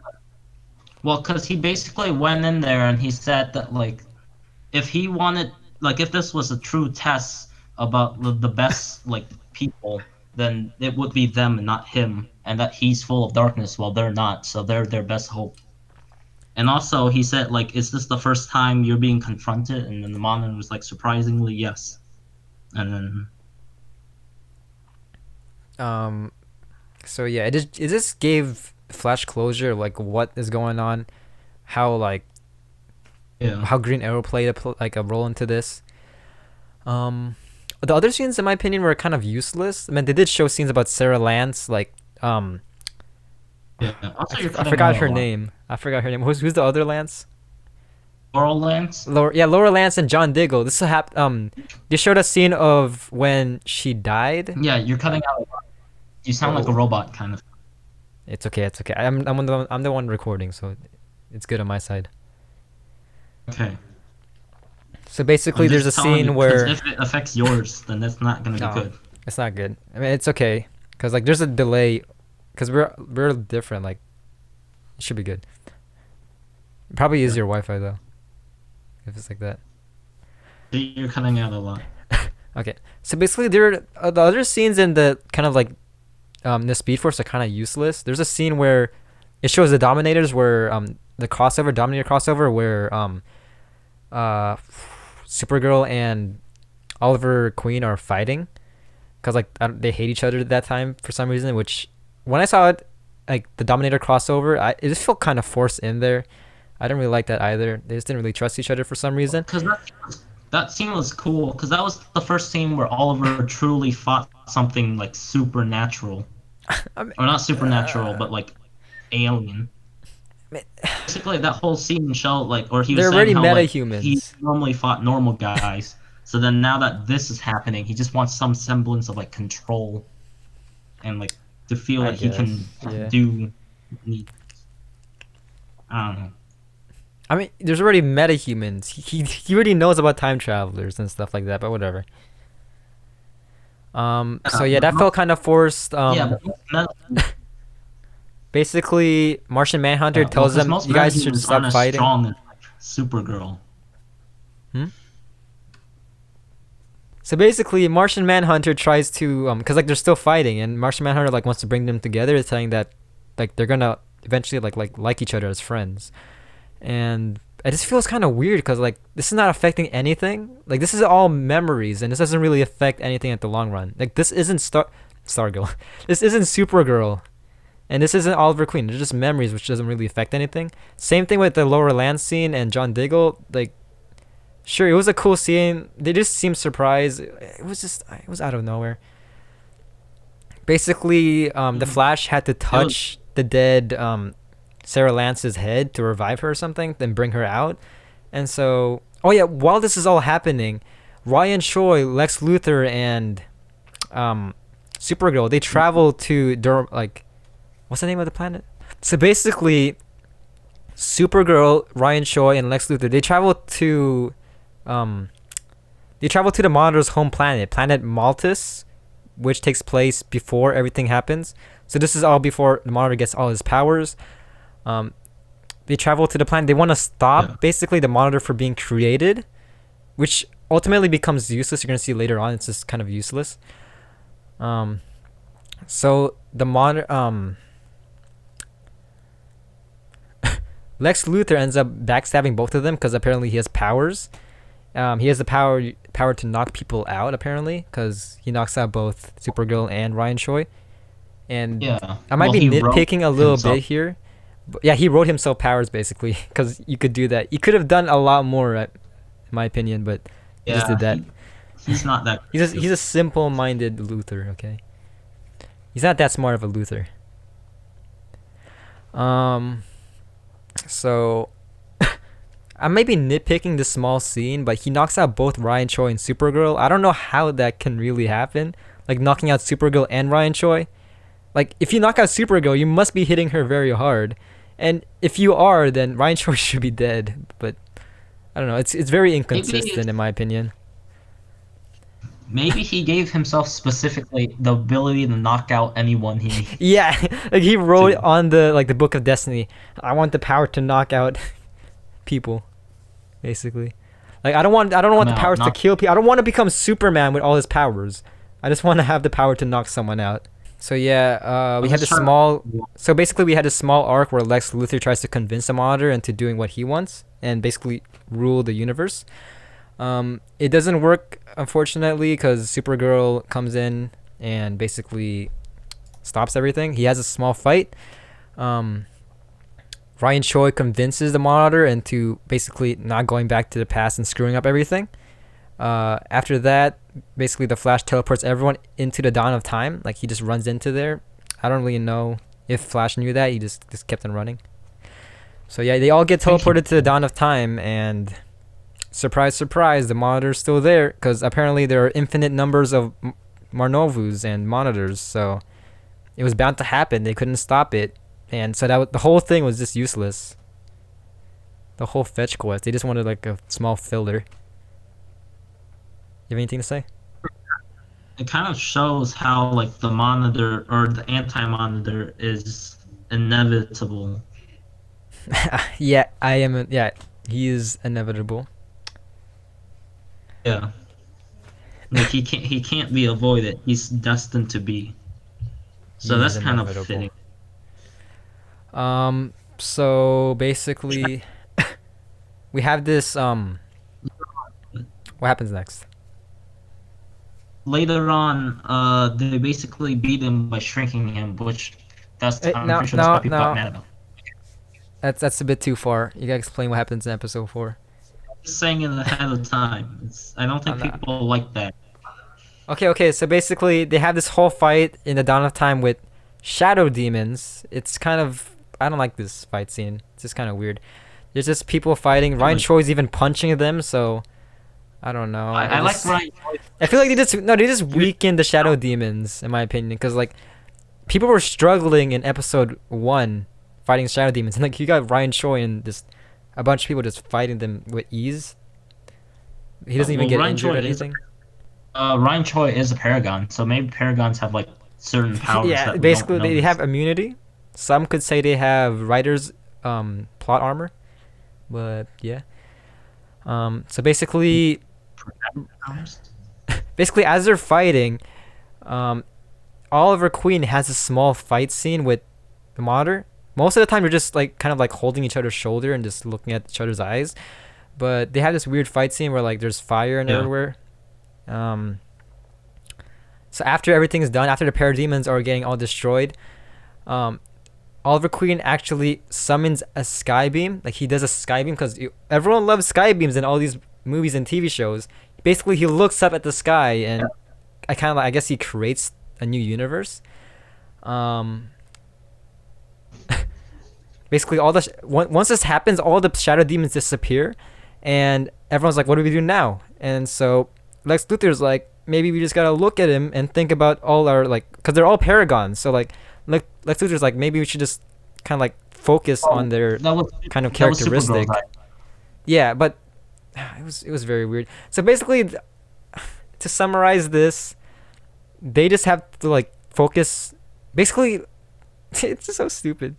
well, because he basically went in there and he said that like if he wanted like if this was a true test about the best like people, then it would be them and not him, and that he's full of darkness while they're not, so they're their best hope. And also, he said, like, is this the first time you're being confronted? And then the monitor was like, surprisingly, yes. And then, Um, so yeah, it just gave Flash closure, like what is going on, how like yeah, how Green Arrow played like a role into this. Um, the other scenes, in my opinion, were kind of useless. I mean, they did show scenes about Sarah Lance, like yeah. Also, you're I cutting forgot out a her lot. name. I forgot her name. Who's the other Lance? Oral Lance? Laura Lance and John Diggle. They showed a scene of when she died. Yeah, you're cutting out a lot. You sound like a Oh, robot, kind of. it's okay. It's okay. I'm the one recording, so it's good on my side. Okay. So I'm basically, there's a just telling you, scene because where if it affects yours, then that's not going to be no, good. it's not good. I mean, it's okay because like there's a delay because we're different. Like it should be good. It probably is Yeah. your Wi-Fi though, if it's like that. You're cutting out a lot. Okay. So basically, the other scenes in the kind of like the Speed Force are kind of useless. There's a scene where it shows the Dominators where the crossover Dominator crossover where uh Supergirl and Oliver Queen are fighting because like they hate each other at that time for some reason. Which when I saw it, like the Dominator crossover, it just felt kind of forced in there. I didn't really like that either. They just didn't really trust each other for some reason. Because that scene was cool, because that was the first scene where Oliver truly fought something like supernatural. I mean, Or not supernatural, but like alien. Basically, that whole scene showed like, or he was they're saying already how like he metahumans. normally fought normal guys. So then now that this is happening, he just wants some semblance of like control and like to feel I like he can guess. Yeah. do. I don't know. I mean, there's already metahumans. He already knows about time travelers and stuff like that. But whatever. So yeah, But that felt kind of forced. yeah, but Basically, Martian Manhunter yeah, well, tells because them, most "You guys should metahumans aren't stop as fighting." strong as like, Supergirl. Hmm? So basically, Martian Manhunter tries to, cause like they're still fighting, and Martian Manhunter like wants to bring them together, saying that, like they're gonna eventually like each other as friends, and it just feels kind of weird, cause like this is not affecting anything. Like this is all memories, and this doesn't really affect anything at the long run. Like this isn't Stargirl, this isn't Supergirl, and this isn't Oliver Queen. They're just memories, which doesn't really affect anything. Same thing with the Laura Lance scene and John Diggle. Like, sure, it was a cool scene. They just seemed surprised. It was out of nowhere. Basically, the Mhm. Flash had to It was touch the dead Sarah Lance's head to revive her or something, then bring her out. And so, oh yeah, while this is all happening, Ryan Choi, Lex Luthor, and um, Supergirl, they travel to like, what's the name of the planet? So basically, Supergirl, Ryan Choi, and Lex Luthor, um, they travel to the Monitor's home planet, Planet Maltus, which takes place before everything happens. So this is all before the Monitor gets all his powers. Um, they travel to the planet. They want to yeah. stop basically the Monitor from being created, which ultimately becomes useless. You're gonna see later on. It's just kind of useless. Um, so the Monitor, Lex Luthor ends up backstabbing both of them because apparently he has powers. He has the power to knock people out apparently because he knocks out both Supergirl and Ryan Choi. And Yeah. I might Well, be he wrote nitpicking a little himself. bit here, but yeah, he wrote himself powers basically because you could do that. You could have done a lot more, in my opinion, but he just did Yeah, that. he's not that He's creative. a simple-minded Luthor. Okay, he's not that smart of a Luthor. Um, so I may be nitpicking this small scene, but he knocks out both Ryan Choi and Supergirl. I don't know how that can really happen. Like knocking out Supergirl and Ryan Choi. Like if you knock out Supergirl, you must be hitting her very hard. And if you are, then Ryan Choi should be dead. But I don't know. It's very Maybe inconsistent in my opinion. maybe he gave himself specifically the ability to knock out anyone he needs Yeah, like he wrote to. on the Book of Destiny, I want the power to knock out people, basically. Like I don't want I'm the out. powers to Not kill people. I don't want to become Superman with all his powers. I just want to have the power to knock someone out. So yeah, we I'm had just a trying small. to. So basically, we had a small arc where Lex Luthor tries to convince the Monitor into doing what he wants and basically rule the universe. It doesn't work unfortunately because Supergirl comes in and basically stops everything. He has a small fight. Um, Ryan Choi convinces the Monitor into basically not going back to the past and screwing up everything. After that, basically the Flash teleports everyone into the dawn of time. Like he just runs into there. I don't really know if Flash knew that. He just kept on running. So yeah, they all get Thank you. teleported to the dawn of time, and surprise, surprise, the Monitor's still there because apparently there are infinite numbers of Marnovus and monitors. So it was bound to happen. They couldn't stop it, and so the whole thing was just useless. The whole fetch quest. They just wanted like a small filler. You have anything to say? It kind of shows how like the Monitor or the Anti-Monitor is inevitable. Yeah, I am. Yeah, he is inevitable. Yeah, like he can't be avoided. He's destined to be. So He is that's kind of inevitable. fitting. So basically, we have this. What happens next? Later on, they basically beat him by shrinking him, which that's I'm No, pretty sure that's why no, people got no. mad about. That's a bit too far. You gotta explain what happens in episode 4. Just saying it ahead of time. I don't think No. people like that. Okay. So basically, they have this whole fight in the dawn of time with shadow demons. It's kind of I don't like this fight scene. It's just kind of weird. There's just people fighting. Ryan Like, Choi's even punching them. So I don't know. I like Ryan Choi. I feel like they just weakened the shadow demons in my opinion because like people were struggling in episode 1 fighting shadow demons and like you got Ryan Choi and just a bunch of people just fighting them with ease. He doesn't even Well, get injured or anything. Ryan Choi is a Paragon, so maybe Paragons have like certain powers Yeah, that we don't basically they notice. have immunity. Some could say they have writers plot armor, but yeah. So basically as they're fighting, um Oliver Queen has a small fight scene with the Monitor. Most of the time, you're just like kind of like holding each other's shoulder and just looking at each other's eyes. But they have this weird fight scene where like there's fire and Yeah. everywhere. Um, so after everything is done, after the parademons are getting all destroyed, um, Oliver Queen actually summons a sky beam. Like he does a sky beam because everyone loves sky beams in all these movies and TV shows. Basically, he looks up at the sky and I guess he creates a new universe. Um, basically once this happens, all the shadow demons disappear, and everyone's like, "What do we do now?" And so Lex Luthor's like, "Maybe we just gotta look at him and think about all our like, cause they're all paragons. So like, Lex Luthor's like, maybe we should just kind of like focus on their That was kind of that was characteristic." Supergirl's Yeah, but it was very weird. So basically, to summarize this, they just have to like focus. Basically, it's just so stupid.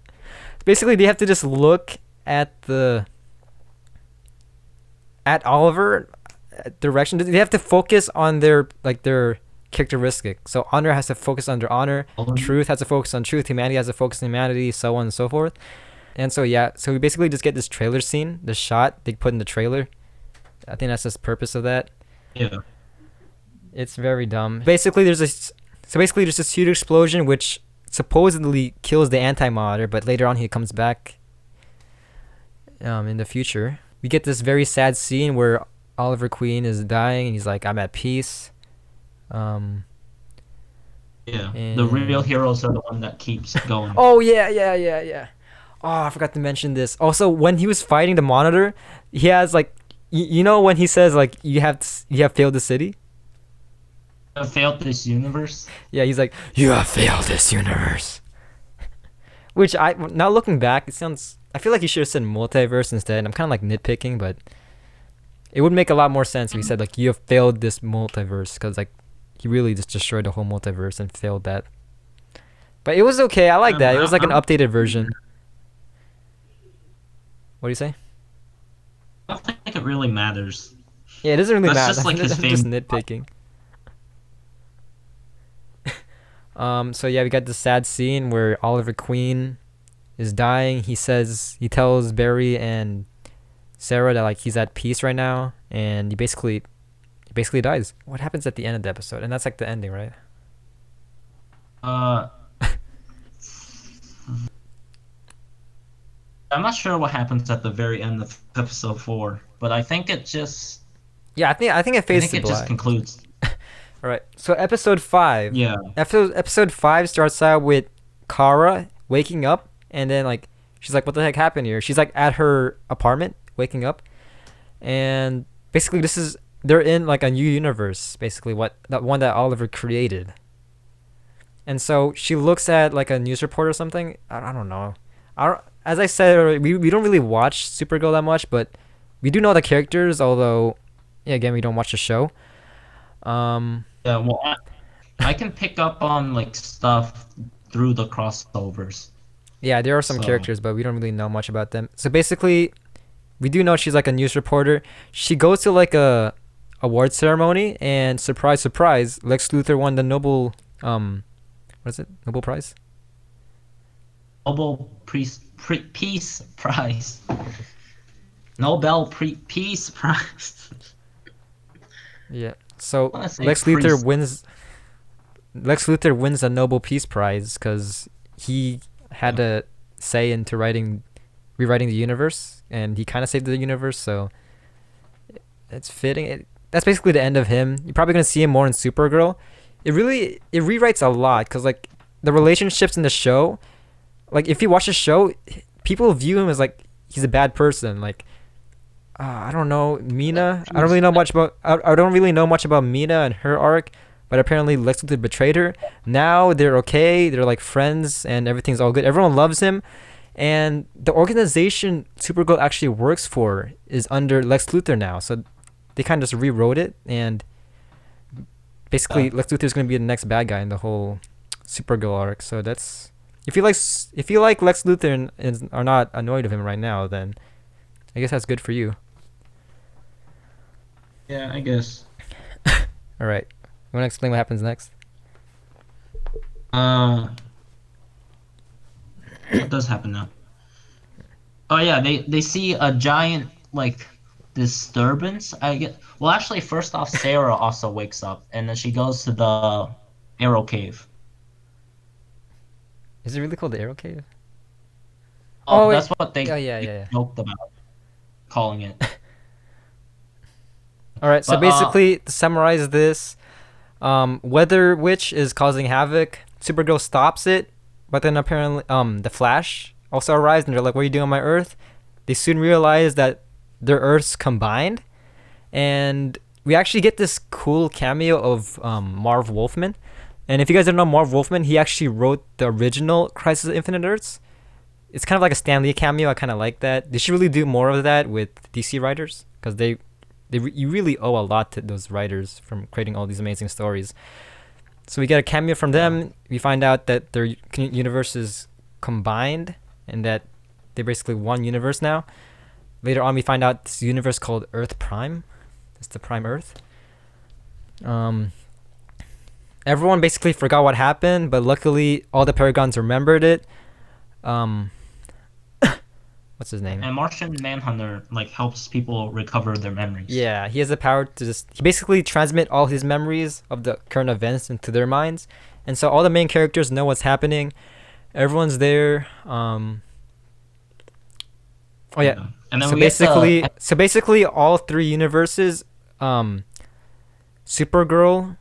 Basically, they have to just look at at Oliver direction. They have to focus on their characteristic. So honor has to focus on their honor. idea. Truth has to focus on truth. Humanity has to focus on humanity. So on and so forth. And so yeah, so we basically just get this trailer scene, the shot they put in the trailer. I think that's the purpose of that. Yeah. It's very dumb. Basically there's this huge explosion which supposedly kills the anti-Monitor, but later on he comes back in the future. We get this very sad scene where Oliver Queen is dying and he's like, "I'm at peace." Yeah. The And real heroes are the one that keeps going. oh yeah. Oh, I forgot to mention this. Also, when he was fighting the Monitor, he has like you know when he says like you have failed the city? I failed this universe. Yeah, he's like, "You have failed this universe." Which now looking back, it sounds. I feel like he should have said multiverse instead. I'm kind of like nitpicking, but it would make a lot more sense if he said like, "You have failed this multiverse," because like he really just destroyed the whole multiverse and failed that. But it was okay. I like that. It was like an updated version. What do you say? I don't think it really matters. Yeah, it doesn't really That's matter. just like his I'm just famous. nitpicking. So yeah, we got this sad scene where Oliver Queen is dying. He tells Barry and Sarah that like he's at peace right now, and he basically dies. What happens at the end of the episode? And that's like the ending, right? Uh, I'm not sure what happens at the very end of episode 4, but Yeah, I think it I fades think to it just black. concludes. All right. So episode 5. Yeah. Episode 5 starts out with Kara waking up, and then like she's like, "What the heck happened here?" She's like at her apartment waking up, and basically they're in like a new universe, basically what that one that Oliver created. And so she looks at like a news report or something. I don't know. As I said, we don't really watch Supergirl that much, but we do know the characters. Although, yeah, again, we don't watch the show. Um, Yeah, well, I can pick up on like stuff through the crossovers. yeah, there are some So, characters, but we don't really know much about them. So basically, we do know she's like a news reporter. She goes to like a award ceremony, and surprise, surprise, Lex Luthor won the Nobel what is it? Nobel Prize? Peace Prize. Peace Prize. Yeah. So I want to say Lex Luthor priest. wins. Lex Luthor wins the Nobel Peace Prize because he had a say into rewriting the universe, and he kind of saved the universe. So it's fitting. That's basically the end of him. You're probably gonna see him more in Supergirl. It rewrites a lot because like the relationships in the show, like if you watch the show, people view him as like he's a bad person. Like I don't know Mina. I don't really know much about. I don't really know much about Mina and her arc, but apparently Lex Luthor betrayed her. Now they're okay. They're like friends, and everything's all good. Everyone loves him, and the organization Supergirl actually works for is under Lex Luthor now. So they kind of just rewrote it, and basically Lex Luthor is gonna be the next bad guy in the whole Supergirl arc. So that's if you like Lex Luthor and are not annoyed of him right now, then I guess that's good for you. Yeah, I guess. All right. You want to explain what happens next? Uh, what does happen now? Oh yeah, they see a giant like disturbance. I get. Well, actually, first off, Sarah also wakes up, and then she goes to the Arrow Cave. Is it really called the Arrow Cave? Oh, Oh, that's wait. what Yeah, they yeah, yeah, yeah. joked about calling it. All right. So But basically, to summarize this, Weather Witch is causing havoc. Supergirl stops it, but then apparently, the Flash also arrives, and they're like, "What are you doing on my Earth?" They soon realize that their Earths combined, and we actually get this cool cameo of Marv Wolfman. And if you guys don't know Marv Wolfman, he actually wrote the original Crisis of Infinite Earths. It's kind of like a Stan Lee cameo. I kind of like that. They should really do more of that with DC writers because you really owe a lot to those writers from creating all these amazing stories. So we get a cameo from yeah, them. We find out that their universe is combined and that they're basically one universe now. Later on, we find out this universe called Earth Prime. It's the Prime Earth. Um, Everyone basically forgot what happened, but luckily all the Paragons remembered it. Um, what's his name? and Martian Manhunter like helps people recover their memories. Yeah, he has the power to just he basically transmit all his memories of the current events into their minds, and so all the main characters know what's happening. Everyone's there. Oh yeah. Yeah. And then So we get the basically, all three universes, Supergirl,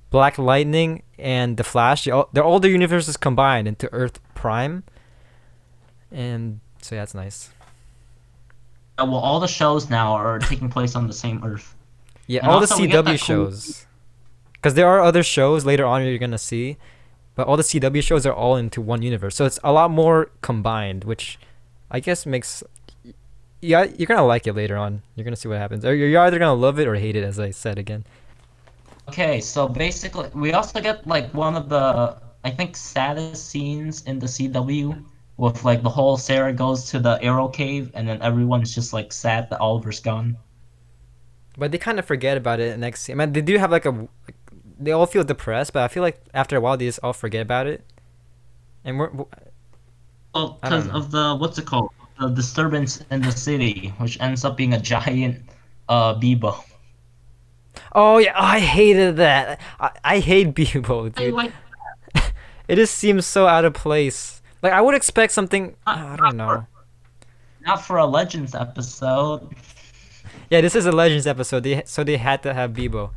Black Lightning, and the Flash, they're all their universes combined into Earth Prime, and so yeah, it's nice. well, all the shows now are taking place on the same Earth. Yeah, And all the also we get CW that cool. shows, because there are other shows later on you're gonna see, but all the CW shows are all into one universe, so it's a lot more combined, which I guess makes yeah, you're gonna like it later on. You're gonna see what happens. Or you're either gonna love it or hate it, as I said again. Okay, so basically, we also get like one of the I think saddest scenes in the CW with like the whole Sarah goes to the Arrow Cave and then everyone's just like sad that Oliver's gone. But they kind of forget about it next. I mean, they do have like they all feel depressed, but I feel like after a while they just all forget about it. And Well, I don't because know. of the what's it called? The disturbance in the city, which ends up being a giant Bebo. Oh yeah, I hated that. I hate Bebo, I dude. like It just seems so out of place. Like I would expect something. not, I not don't for know. not for a Legends episode. Yeah, this is a Legends episode. So they had to have Bebo,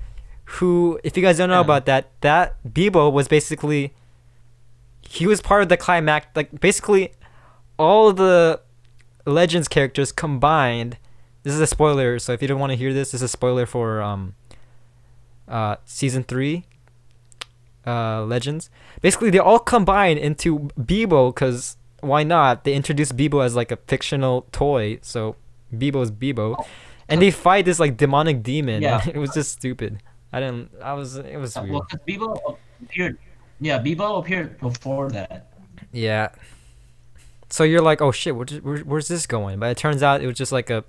who, if you guys don't know Yeah. about that, that Bebo was basically he was part of the climax. Like basically all of the Legends characters combined. This is a spoiler, so if you don't want to hear this, this is a spoiler for season 3 Legends. Basically, they all combine into Bebo because why not? They introduced Bebo as like a fictional toy, so Bebo's Bebo, and they fight this like demonic demon, Yeah. and it was just stupid. I didn't. I was. It was Well, weird. because Bebo appeared. Yeah, Bebo appeared before that. Yeah. So you're like, oh shit, where's this going? But it turns out it was just like a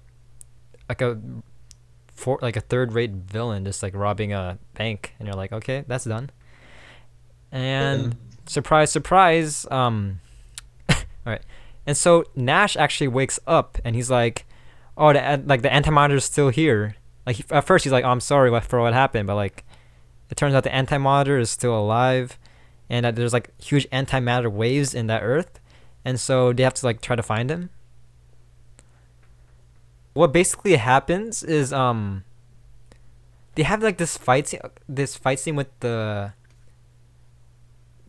like a third-rate villain, just like robbing a bank, and you're like, okay, that's done. Yeah. And surprise, surprise, all right. And so Nash actually wakes up and he's like, "Oh, like the antimatter is still here." Like at first he's like, "Oh, I'm sorry for what happened," but like it turns out the antimatter is still alive, and that there's like huge antimatter waves in that Earth, and so they have to like try to find him. What basically happens is they have like this fight scene with the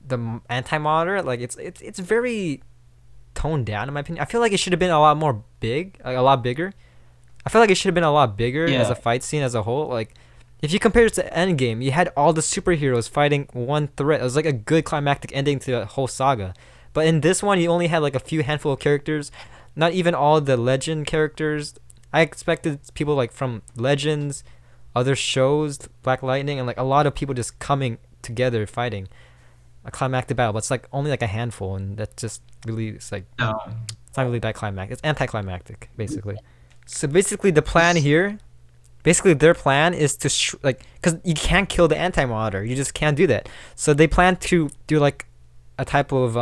antimatter. Like it's very toned down in my opinion. I feel like it should have been a lot more big, like a lot bigger. I feel like it should have been a lot bigger as Yeah. a fight scene as a whole. Like if you compare it to Endgame, you had all the superheroes fighting one threat. It was like a good climactic ending to the whole saga. But in this one, you only had like a few handful of characters, not even all the legend characters. I expected people like from Legends, other shows, Black Lightning, and like a lot of people just coming together fighting a climactic battle. But it's like only like a handful, and that just really it's like No. it's not really that climactic. It's anticlimactic, basically. So basically, the plan here, basically their plan is to like, cause you can't kill the antimatter. You just can't do that. So they plan to do like a type of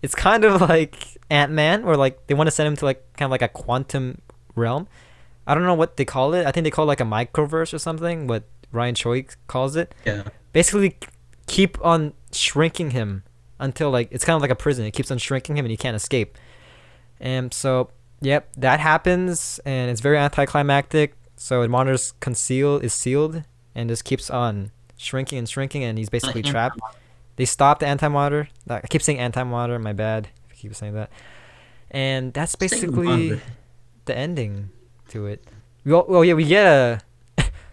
it's kind of like Ant-Man, where like they want to send him to like kind of like a quantum realm. I don't know what they call it. I think they call it like a microverse or something. What Ryan Choi calls it. Yeah. Basically, keep on shrinking him until like it's kind of like a prison. It keeps on shrinking him and he can't escape. And so, yep, that happens, and it's very anticlimactic. So Admonder's conceal is sealed, and just keeps on shrinking and shrinking, and he's basically trapped. They stop the antimatter. I keep saying antimatter. My bad. If I keep saying that. And that's basically the ending to it. Well, yeah, we get a.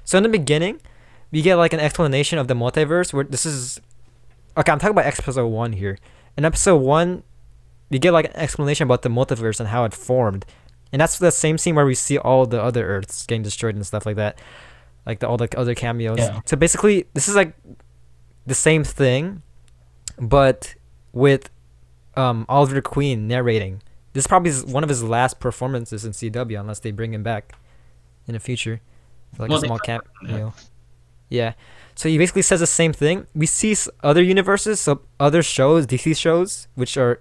So in the beginning, we get like an explanation of the multiverse. Where this is. Okay, I'm talking about episode 1 here. In episode 1, we get like an explanation about the multiverse and how it formed, and that's the same scene where we see all the other Earths getting destroyed and stuff like that, like all the other cameos. Yeah. So basically, this is like the same thing, but with Oliver Queen narrating. This is probably one of his last performances in CW, unless they bring him back in the future, for like Well, a they small could, yeah. cameo. Yeah. So he basically says the same thing. We see other universes, so other shows, DC shows, which are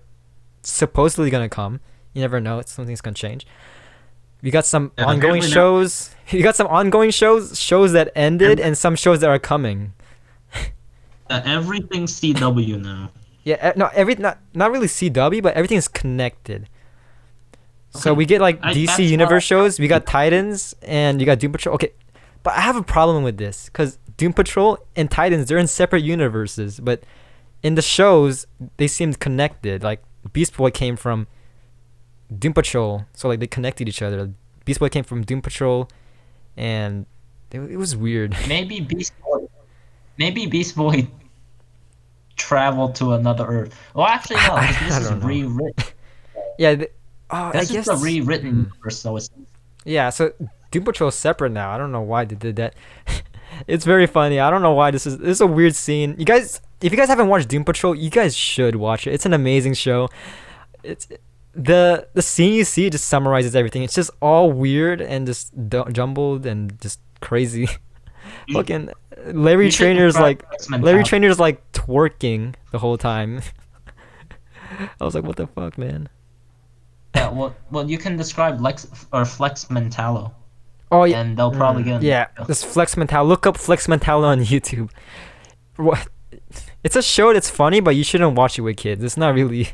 supposedly gonna come. You never know. Something's gonna change. We got some Yeah, ongoing apparently not. shows. You got some ongoing shows that ended, and some shows that are coming. Everything's CW now. Yeah, no, not really CW, but everything's connected. So Okay. we get like DC That's Universe why- shows. We got Titans, and you got Doom Patrol. Okay, but I have a problem with this because Doom Patrol and Titans, they're in separate universes, but in the shows they seemed connected. Like Beast Boy came from Doom Patrol, so like they connected each other. Beast Boy came from Doom Patrol, and it was weird. Maybe Beast Boy. Maybe Beast Boy traveled to another Earth. Well, actually, no, because I this is don't know. rewritten. Yeah, I This guess is a rewritten hmm. universe, so it's Yeah, so Doom Patrol is separate now. I don't know why they did that. It's very funny. I don't know why this is a weird scene. If you guys haven't watched Doom Patrol, you guys should watch it. It's an amazing show. It's the scene you see just summarizes everything. It's just all weird and just jumbled and just crazy. You, Fucking Larry you should Trainer's describe like X Larry mentality. Trainer's like twerking the whole time. I was like, what the fuck, man? Yeah, well, you can describe Lex or Flex Mentalo, Oh yeah, and they'll probably get yeah. This Flex Mental. Look up Flex Mental on YouTube. What? It's a show that's funny, but you shouldn't watch it with kids. It's not really.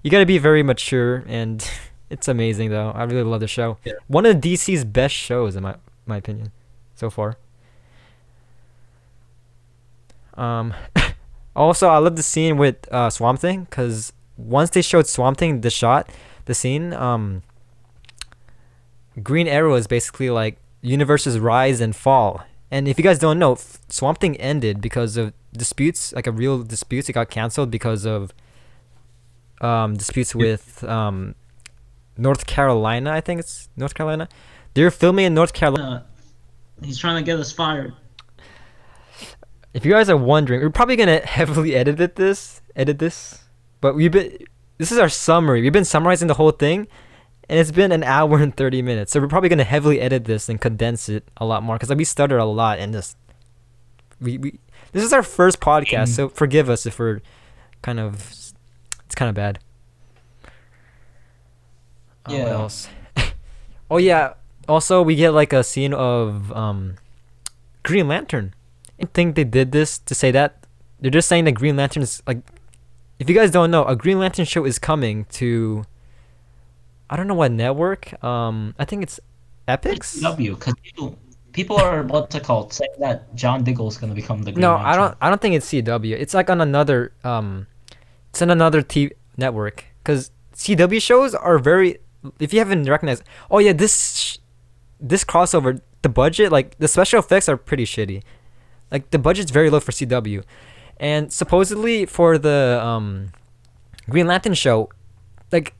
You gotta be very mature, and it's amazing though. I really love the show. Yeah. One of DC's best shows, in my opinion, so far. Um, Also, I love the scene with Swamp Thing because once they showed Swamp Thing the scene, Green Arrow is basically like universes rise and fall. And if you guys don't know, Swamp Thing ended because of disputes, like a real disputes. It got canceled because of disputes with North Carolina. I think it's North Carolina. They're filming in North Carolina. He's trying to get us fired. If you guys are wondering, we're probably gonna heavily edit this, but this is our summary. We've been summarizing the whole thing, and it's been an hour and 30 minutes. So we're probably gonna heavily edit this and condense it a lot more because we stutter a lot and just we this is our first podcast, so forgive us if we're kind of it's kind of bad. What Yeah. else? Oh yeah. Also, we get like a scene of Green Lantern. I think they did this to say that. They're just saying that Green Lantern is like. If you guys don't know, a Green Lantern show is coming to. I don't know what network. I think it's Epix. W, because people are what's it called saying that John Diggle's gonna become the Green No, Lantern. I don't think it's CW. It's like on another. It's on another TV network. Cause CW shows are very. If you haven't recognized, oh yeah, this crossover, the budget, like the special effects are pretty shitty. Like the budget's very low for CW, and supposedly for the Green Lantern show, like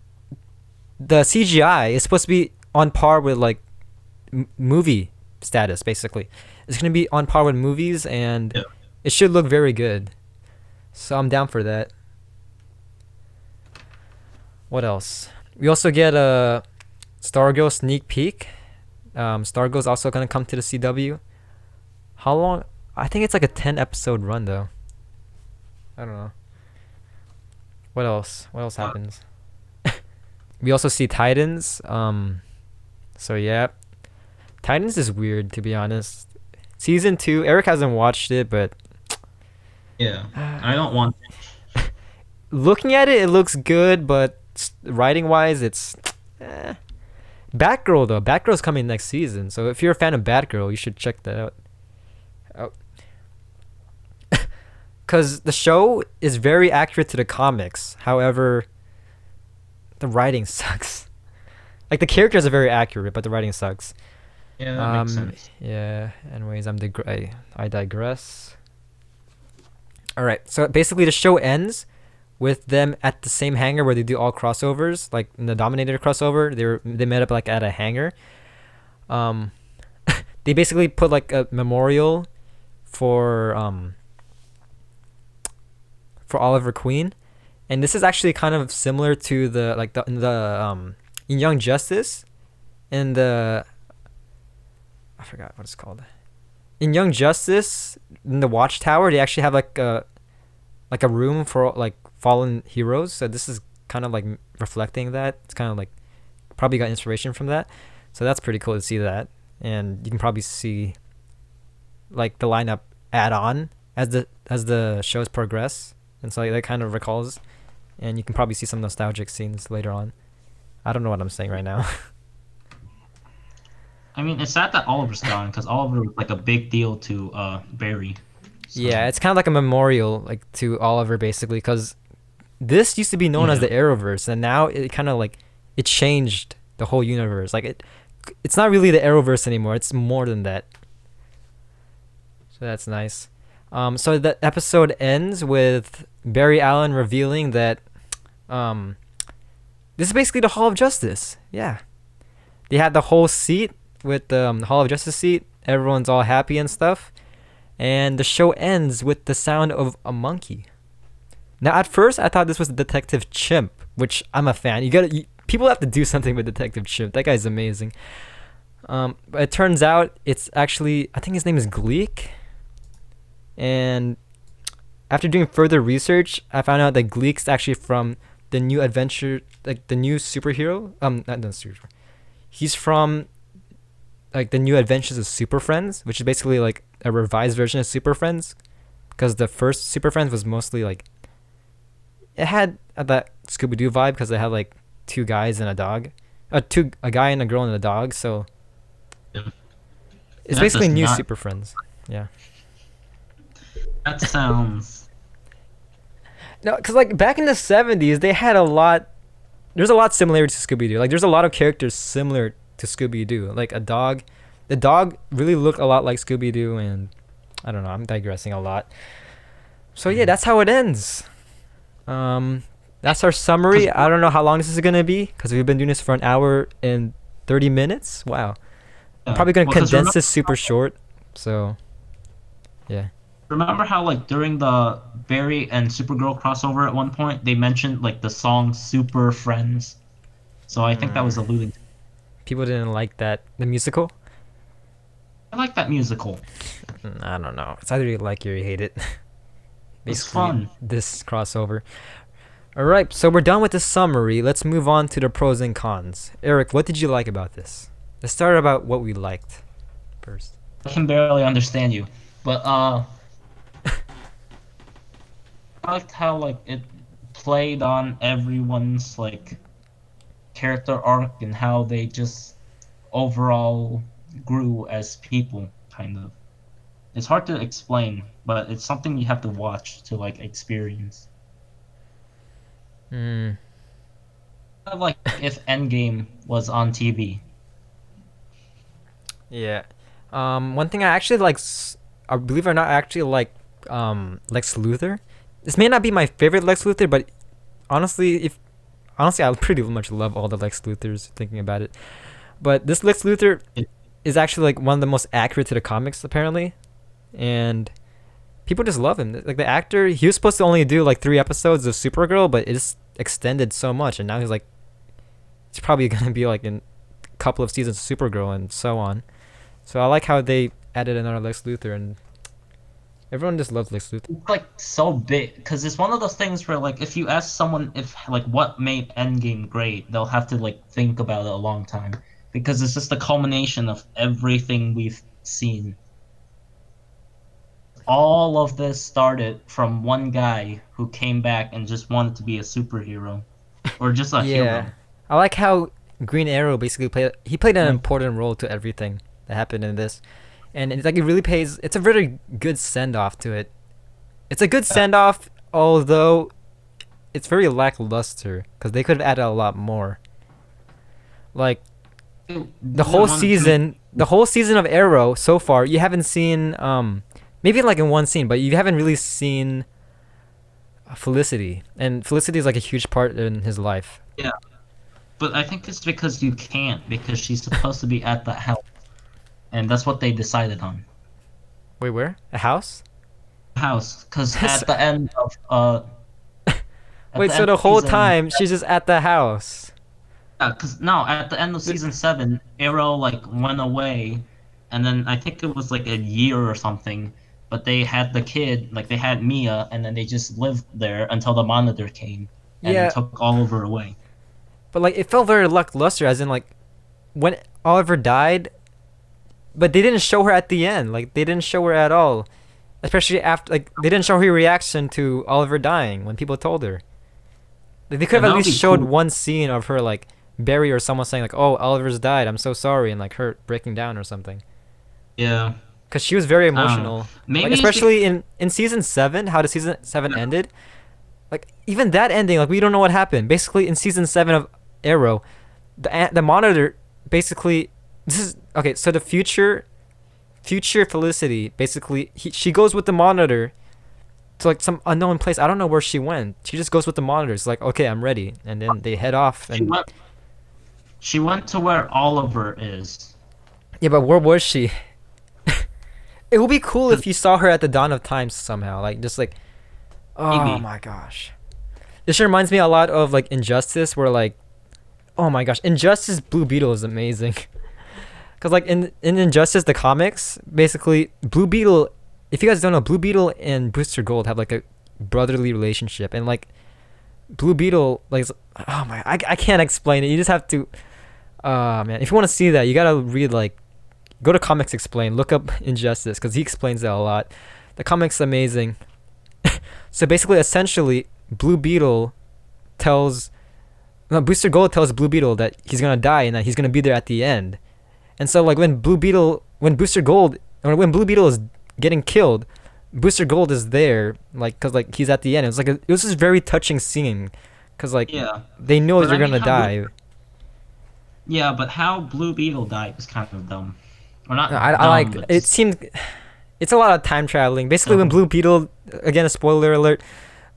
the CGI is supposed to be on par with like movie status. Basically, it's gonna be on par with movies, and Yeah. it should look very good. So I'm down for that. What else? We also get a Stargirl sneak peek. Stargirl's also gonna come to the CW. How long? I think it's like a 10 episode run though. I don't know. What else? What else happens? We also see Titans. So yeah, Titans is weird to be honest. Season 2. Eric hasn't watched it, but Yeah, I don't want. looking at it, it looks good. But writing wise, it's Batgirl though. Batgirl's coming next season. So if you're a fan of Batgirl, you should check that out. Because the show is very accurate to the comics. However, the writing sucks. Like the characters are very accurate, but the writing sucks. Yeah, that makes sense. Yeah. Anyways, I digress. All right. So basically, the show ends with them at the same hangar where they do all crossovers. Like in the Dominator crossover, they met up like at a hangar. They basically put like a memorial for Oliver Queen, and this is actually kind of similar to in Young Justice, in the I forgot what it's called. In Young Justice, in the Watchtower, they actually have like a room for like fallen heroes. So this is kind of like reflecting that. It's kind of like probably got inspiration from that. So that's pretty cool to see that, and you can probably see like the lineup add on as the shows progress. And so like, that kind of recalls, and you can probably see some nostalgic scenes later on. I don't know what I'm saying right now. I mean, it's sad that Oliver's gone because Oliver was like a big deal to Barry. So, Yeah, it's kind of like a memorial like to Oliver basically, because this used to be known as the yeah. Arrowverse, and now it kind of like it changed the whole universe. Like it's not really the Arrowverse anymore. It's more than that. So that's nice. So the episode ends with Barry Allen revealing that this is basically the Hall of Justice. Yeah. They had the whole seat with the Hall of Justice seat. Everyone's all happy and stuff. And the show ends with the sound of a monkey. Now, at first, I thought this was Detective Chimp, which I'm a fan. people have to do something with Detective Chimp. That guy's amazing. But it turns out it's actually, I think his name is Gleek. And after doing further research, I found out that Gleek's actually from the new adventure, like the new superhero. Not the superhero. He's from like the new Adventures of Super Friends, which is basically like a revised version of Super Friends, because the first Super Friends was mostly like it had that Scooby Doo vibe because it had like two guys and a dog, a guy and a girl and a dog. So Yeah. it's That basically does new not. Super Friends. Yeah. That sounds. No, because like back in the 70s, they had a lot. There's a lot similar to Scooby Doo. Like there's a lot of characters similar to Scooby Doo. Like a dog, the dog really looked a lot like Scooby Doo, and I don't know. I'm digressing a lot. So yeah, that's how it ends. That's our summary. I don't know how long this is gonna be because we've been doing this for an hour and 30 minutes. Wow. I'm Yeah. probably gonna Well, 'cause condense this super short. So yeah. remember how like during the Barry and Supergirl crossover at one point they mentioned like the song Super Friends. So I think that was alluding to. People didn't like that the musical. I like that musical. I don't know. It's either you like it or you hate it. It's Basically, fun. this crossover. All right, so we're done with the summary. Let's move on to the pros and cons. Eric, what did you like about this? Let's start about what we liked first. I can barely understand you. But I liked how like it played on everyone's like character arc and how they just overall grew as people, kind of. It's hard to explain, but it's something you have to watch to like experience. Hmm. Kind of like if Endgame was on TV. Yeah. One thing I actually like, I believe it or not, I actually like Lex Luthor. This may not be my favorite Lex Luthor, but honestly, I pretty much love all the Lex Luthors. Thinking about it, but this Lex Luthor is actually like one of the most accurate to the comics apparently, and people just love him. Like the actor, he was supposed to only do like 3 episodes of Supergirl, but it's extended so much, and now he's probably gonna be like in a couple of seasons of Supergirl and so on. So I like how they added another Lex Luthor, and everyone just loves Lex Luthor. It's like so big because it's one of those things where like if you ask someone if like what made Endgame great, they'll have to like think about it a long time because it's just the culmination of everything we've seen. All of this started from one guy who came back and just wanted to be a superhero or just a Yeah, hero. I like how Green Arrow basically played an Yeah. important role to everything that happened in this, and it's like it really pays. It's a very good send off to it. It's a good send off, although it's very lackluster because they could have added a lot more. Like the whole season, the whole season of Arrow so far, you haven't seen maybe like in one scene, but you haven't really seen Felicity, and Felicity is like a huge part in his life. Yeah, but I think it's because you can't because she's supposed to be at the house, and that's what they decided on. Wait, where? A house? House, because at the end of at Wait, the so end the of whole season, time she's just at the house. yeah, because no, at the end of season 7, Arrow like went away, and then I think it was like a year or something. But they had the kid, like they had Mia, and then they just lived there until the Monitor came and Yeah, took Oliver away. but like it felt very lackluster, as in like when Oliver died, but they didn't show her at the end. Like they didn't show her at all, especially after like they didn't show her reaction to Oliver dying when people told her. Like, they could have And at that would least be showed cool. one scene of her like Barry or someone saying like, "Oh, Oliver's died. I'm so sorry," and like her breaking down or something. Yeah, Cause she was very I don't know. emotional. Like Maybe it's especially in season 7, how the season 7 ended. Like even that ending, like we don't know what happened. Basically, in season 7 of Arrow, the Monitor basically this is okay. So the future Felicity basically she goes with the Monitor to like some unknown place. I don't know where she went. She just goes with the Monitor. It's like okay, I'm ready, and then they head off. she And went. She went to where Oliver is. yeah, but where was she? It would be cool 'Cause if you saw her at the dawn of time somehow. Like just like oh maybe. my gosh. This reminds me a lot of like Injustice, where like Oh my gosh, Injustice Blue Beetle is amazing. Cause like in Injustice the comics, basically Blue Beetle. If you guys don't know, Blue Beetle and Booster Gold have like a brotherly relationship, and like Blue Beetle, like, oh my, I can't explain it. You just have to. Man, if you want to see that, you gotta read like, go to Comics Explain, look up Injustice, cause he explains that a lot. The comic's amazing. So basically, essentially, Blue Beetle tells, no, Booster Gold tells Blue Beetle that he's gonna die and that he's gonna be there at the end. And so like when Booster Gold, or when Blue Beetle is getting killed, Booster Gold is there, like, cause like he's at the end. It was just very touching scene, cause like Yeah, they know but they're I mean, gonna die. yeah, but how Blue Beetle died was kind of dumb, or I not dumb, like but it just seemed it's a lot of time traveling. Basically, when dumb. Blue Beetle, again a spoiler alert,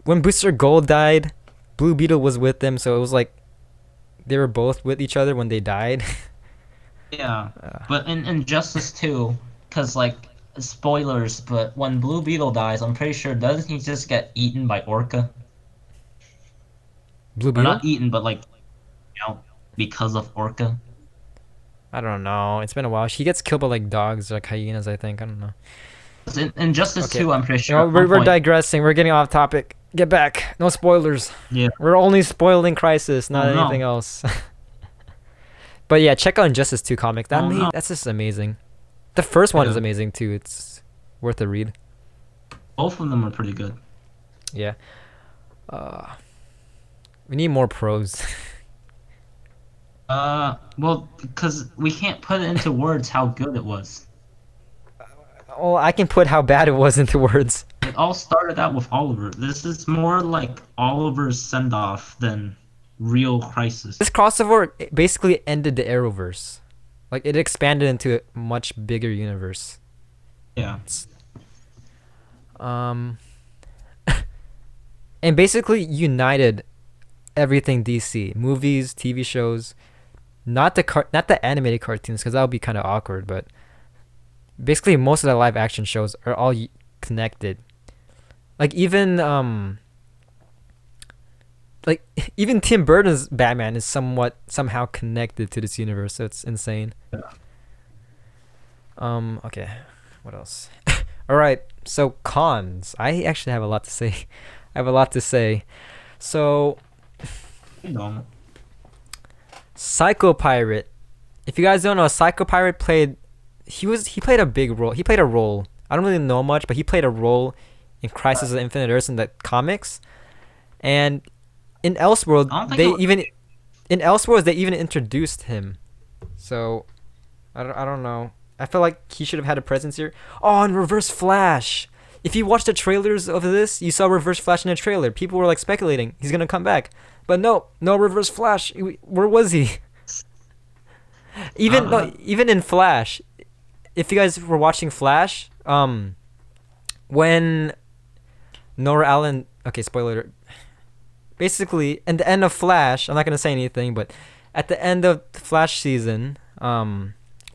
when Booster Gold died, Blue Beetle was with them, so it was like they were both with each other when they died. Yeah, but in Injustice 2, because like spoilers, but when Blue Beetle dies, I'm pretty sure doesn't he just get eaten by Orca? Blue Or Beetle? not eaten, but like because of Orca. I don't know. It's been a while. He gets killed by like dogs, like hyenas. I think. I don't know. 'Cause in Injustice Okay. 2, I'm pretty You sure know, at one we're point. digressing. We're getting off topic. Get back. No spoilers. Yeah. We're only spoiling Crisis, Oh not anything no. else. But yeah, check out Injustice 2 comic. Oh no. That's just amazing. The first one is Yeah. amazing too. It's worth a read. Both of them are pretty good. Yeah. Uh, we need more pros. Well, because we can't put it into words how good it was. Oh, I can put how bad it was into words. It all started out with Oliver. This is more like Oliver's send-off than real Crisis. This crossover basically ended the Arrowverse. Like it expanded into a much bigger universe. Yeah. Um, and basically united everything DC: movies, TV shows, not the animated cartoons because that would be kind of awkward, but basically most of the live action shows are all connected. Like like even Tim Burton's Batman is somehow connected to this universe, so it's insane. Okay, what else? All right, so cons. I actually have a lot to say. I have a lot to say. So, You know. Psycho Pirate. If you guys don't know, Psycho Pirate he played a big role. He played a role. I don't really know much, but he played a role in Crisis of Infinite Earths in the comics. And in Elseworld, I don't think it was, they even introduced him. So, I don't know. I feel like he should have had a presence here. Oh, and Reverse Flash. If you watched the trailers of this, you saw Reverse Flash in the trailer. People were like speculating he's gonna come back, but no Reverse Flash. Where was he? Even in Flash, if you guys were watching Flash, when Nora Allen, okay, spoiler alert. Basically, in the end of Flash, I'm not gonna say anything, but at the end of the Flash season,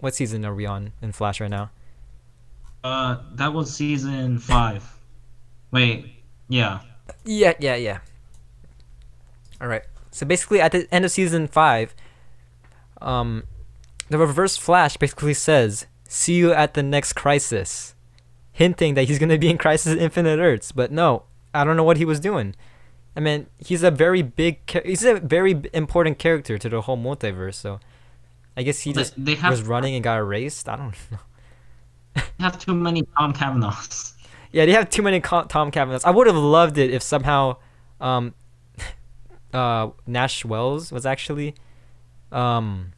what season are we on in Flash right now? that was season 5. Wait, yeah. Yeah. All right. So basically, at the end of season 5, the Reverse Flash basically says, "See you at the next crisis," hinting that he's gonna be in Crisis Infinite Earths. But no, I don't know what he was doing. I mean, he's a very important character to the whole multiverse. So I guess he just They was have running and got erased. I don't know. too many Tom Cavanaughs. Yeah, they have too many Tom Cavanaghs. I would have loved it if somehow, um, Nash Wells um,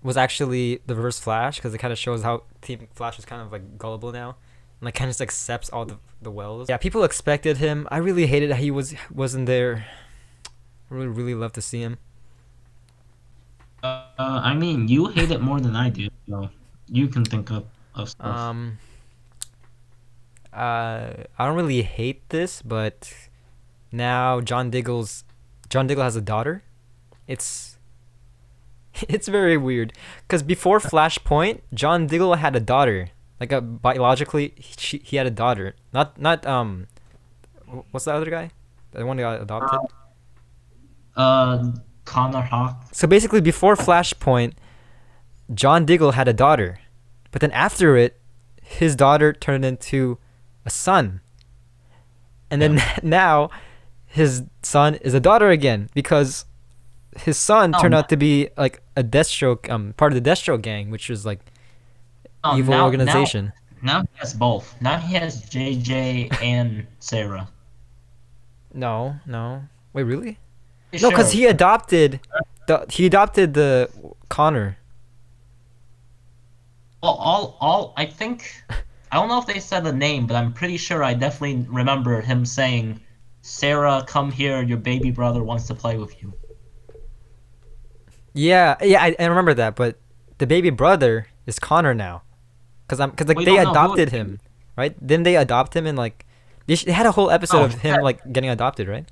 was actually the Reverse Flash because it kind of shows how Team Flash is kind of like gullible now, and like kind of just accepts all the Wells. Yeah, people expected him. I really hated that he wasn't there. I really love to see him. I mean, you hate it more than I do, so you can think of stuff. Um, I don't really hate this, but now John Diggle has a daughter. It's it's very weird because before Flashpoint, John Diggle had a daughter. Like biologically, he had a daughter. Not what's the other guy? The one that got adopted. Uh, Connor Hawk. So basically, before Flashpoint, John Diggle had a daughter, but then after it, his daughter turned into a son, and Yeah. then now his son is a daughter again because his son No, turned out to be like a Deathstroke, part of the Deathstroke gang, which was like no, evil organization. now he has both. Now he has JJ and Sarah. No, no, wait, really? Pretty No, because sure. he adopted the Connor. Well, all I think I don't know if they said the name, but I'm pretty sure I definitely remember him saying, "Sarah, come here. Your baby brother wants to play with you." Yeah, yeah, I remember that, but the baby brother is Connor now, because like We they don't know who it adopted is. him, right? Didn't they adopt him and like they had a whole episode No, of him like getting adopted, right?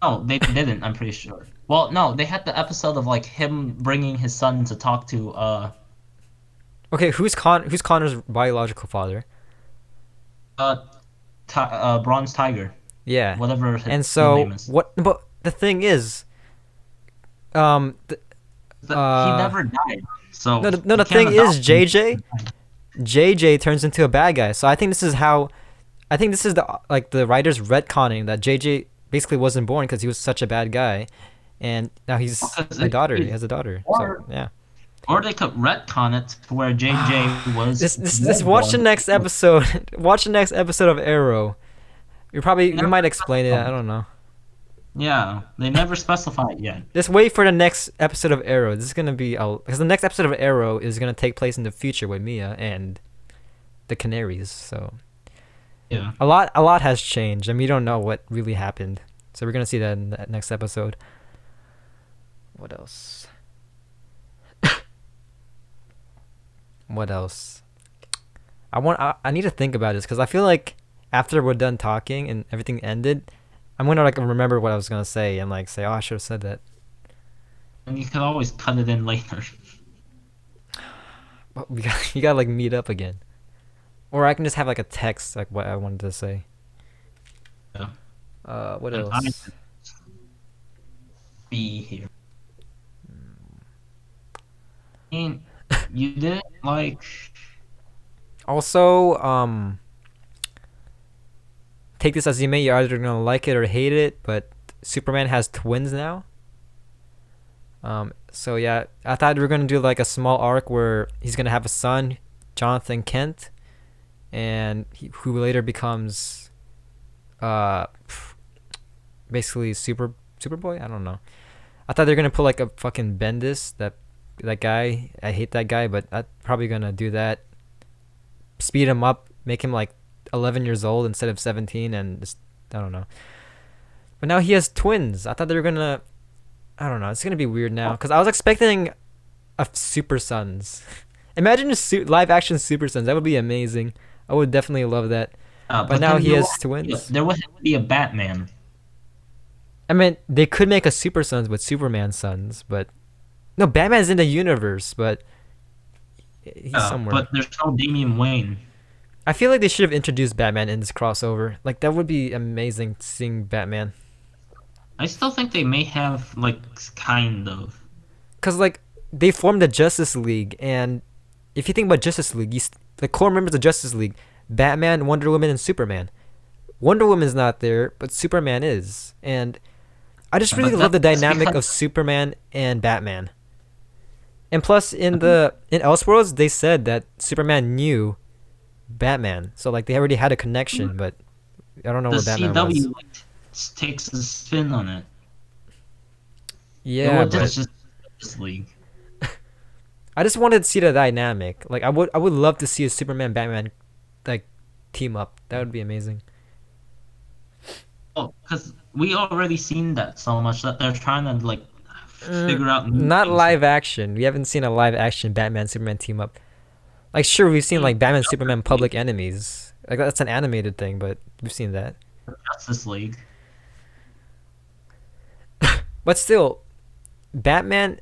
no, they didn't. I'm pretty sure. Well, no, they had the episode of like him bringing his son to talk to Okay, who's Connor's biological father? uh, Bronze Tiger, Yeah, whatever his and real name so is. what? But the thing is, um, th- He uh, never died, so no, no, you the can't thing is, adopt him. JJ turns into a bad guy. So I think this is how, I think this is the writers retconning that JJ basically wasn't born because he was such a bad guy, and now he's Because a daughter. He has a daughter. So or yeah. or they could retcon it to where JJ This was watch the born. next episode. Watch the next episode of Arrow. We Never might explain it. I specified. don't know. Yeah, they never specified yet. Just wait for the next episode of Arrow. This is gonna be because the next episode of Arrow is gonna take place in the future with Mia and the Canaries. So Yeah. a lot has changed, and we don't know what really happened. So we're gonna see that in that next episode. What else? What else? I need to think about this because I feel like after we're done talking and everything ended, I'm gonna like remember what I was gonna say and like say, oh, I should have said that. And you can always cut it in later. But you gotta like meet up again, or I can just have like a text like what I wanted to say. Yeah. What And I else? be here. I mean, you didn't like. Also, take this as you may. You're either gonna like it or hate it, but Superman has twins now. So yeah, I thought we were gonna do like a small arc where he's gonna have a son, Jonathan Kent, and who later becomes, uh, basically Superboy. I don't know. I thought they were gonna put like a fucking Bendis, that guy. I hate that guy, but I'm probably gonna do that. Speed him up, make him like 11 years old instead of 17, and just I don't know. But now he has twins. I thought they were gonna. I don't know. It's gonna be weird now because I was expecting a Super Sons. Imagine a live action Super Sons. That would be amazing. I would definitely love that. But But now then he has twins. there would have to be a Batman. I mean, they could make a Super Sons with Superman sons, but no, Batman's in the universe, but he's somewhere. But there's no Damian Wayne. I feel like they should have introduced Batman in this crossover. Like that would be amazing seeing Batman. I still think they may have like kind of. Cause like they formed the Justice League, and if you think about Justice League, the core members of Justice League, Batman, Wonder Woman, and Superman. Wonder Woman's not there, but Superman is, and I just really But love the that's dynamic because of Superman and Batman. And plus, in Elseworlds, they said that Superman knew Batman, so like they already had a connection, but I don't know the where Batman was. CW like, takes a spin on it. It Yeah, would but just Justice League. I just wanted to see the dynamic. Like I would love to see a Superman Batman like team up. That would be amazing. Oh, because we already seen that so much that they're trying to like figure out new Not things. live action. We haven't seen a live action Batman Superman team up. Like sure, we've seen like Batman Superman Public Enemies. Like that's an animated thing, but we've seen that. Justice League. But still, Batman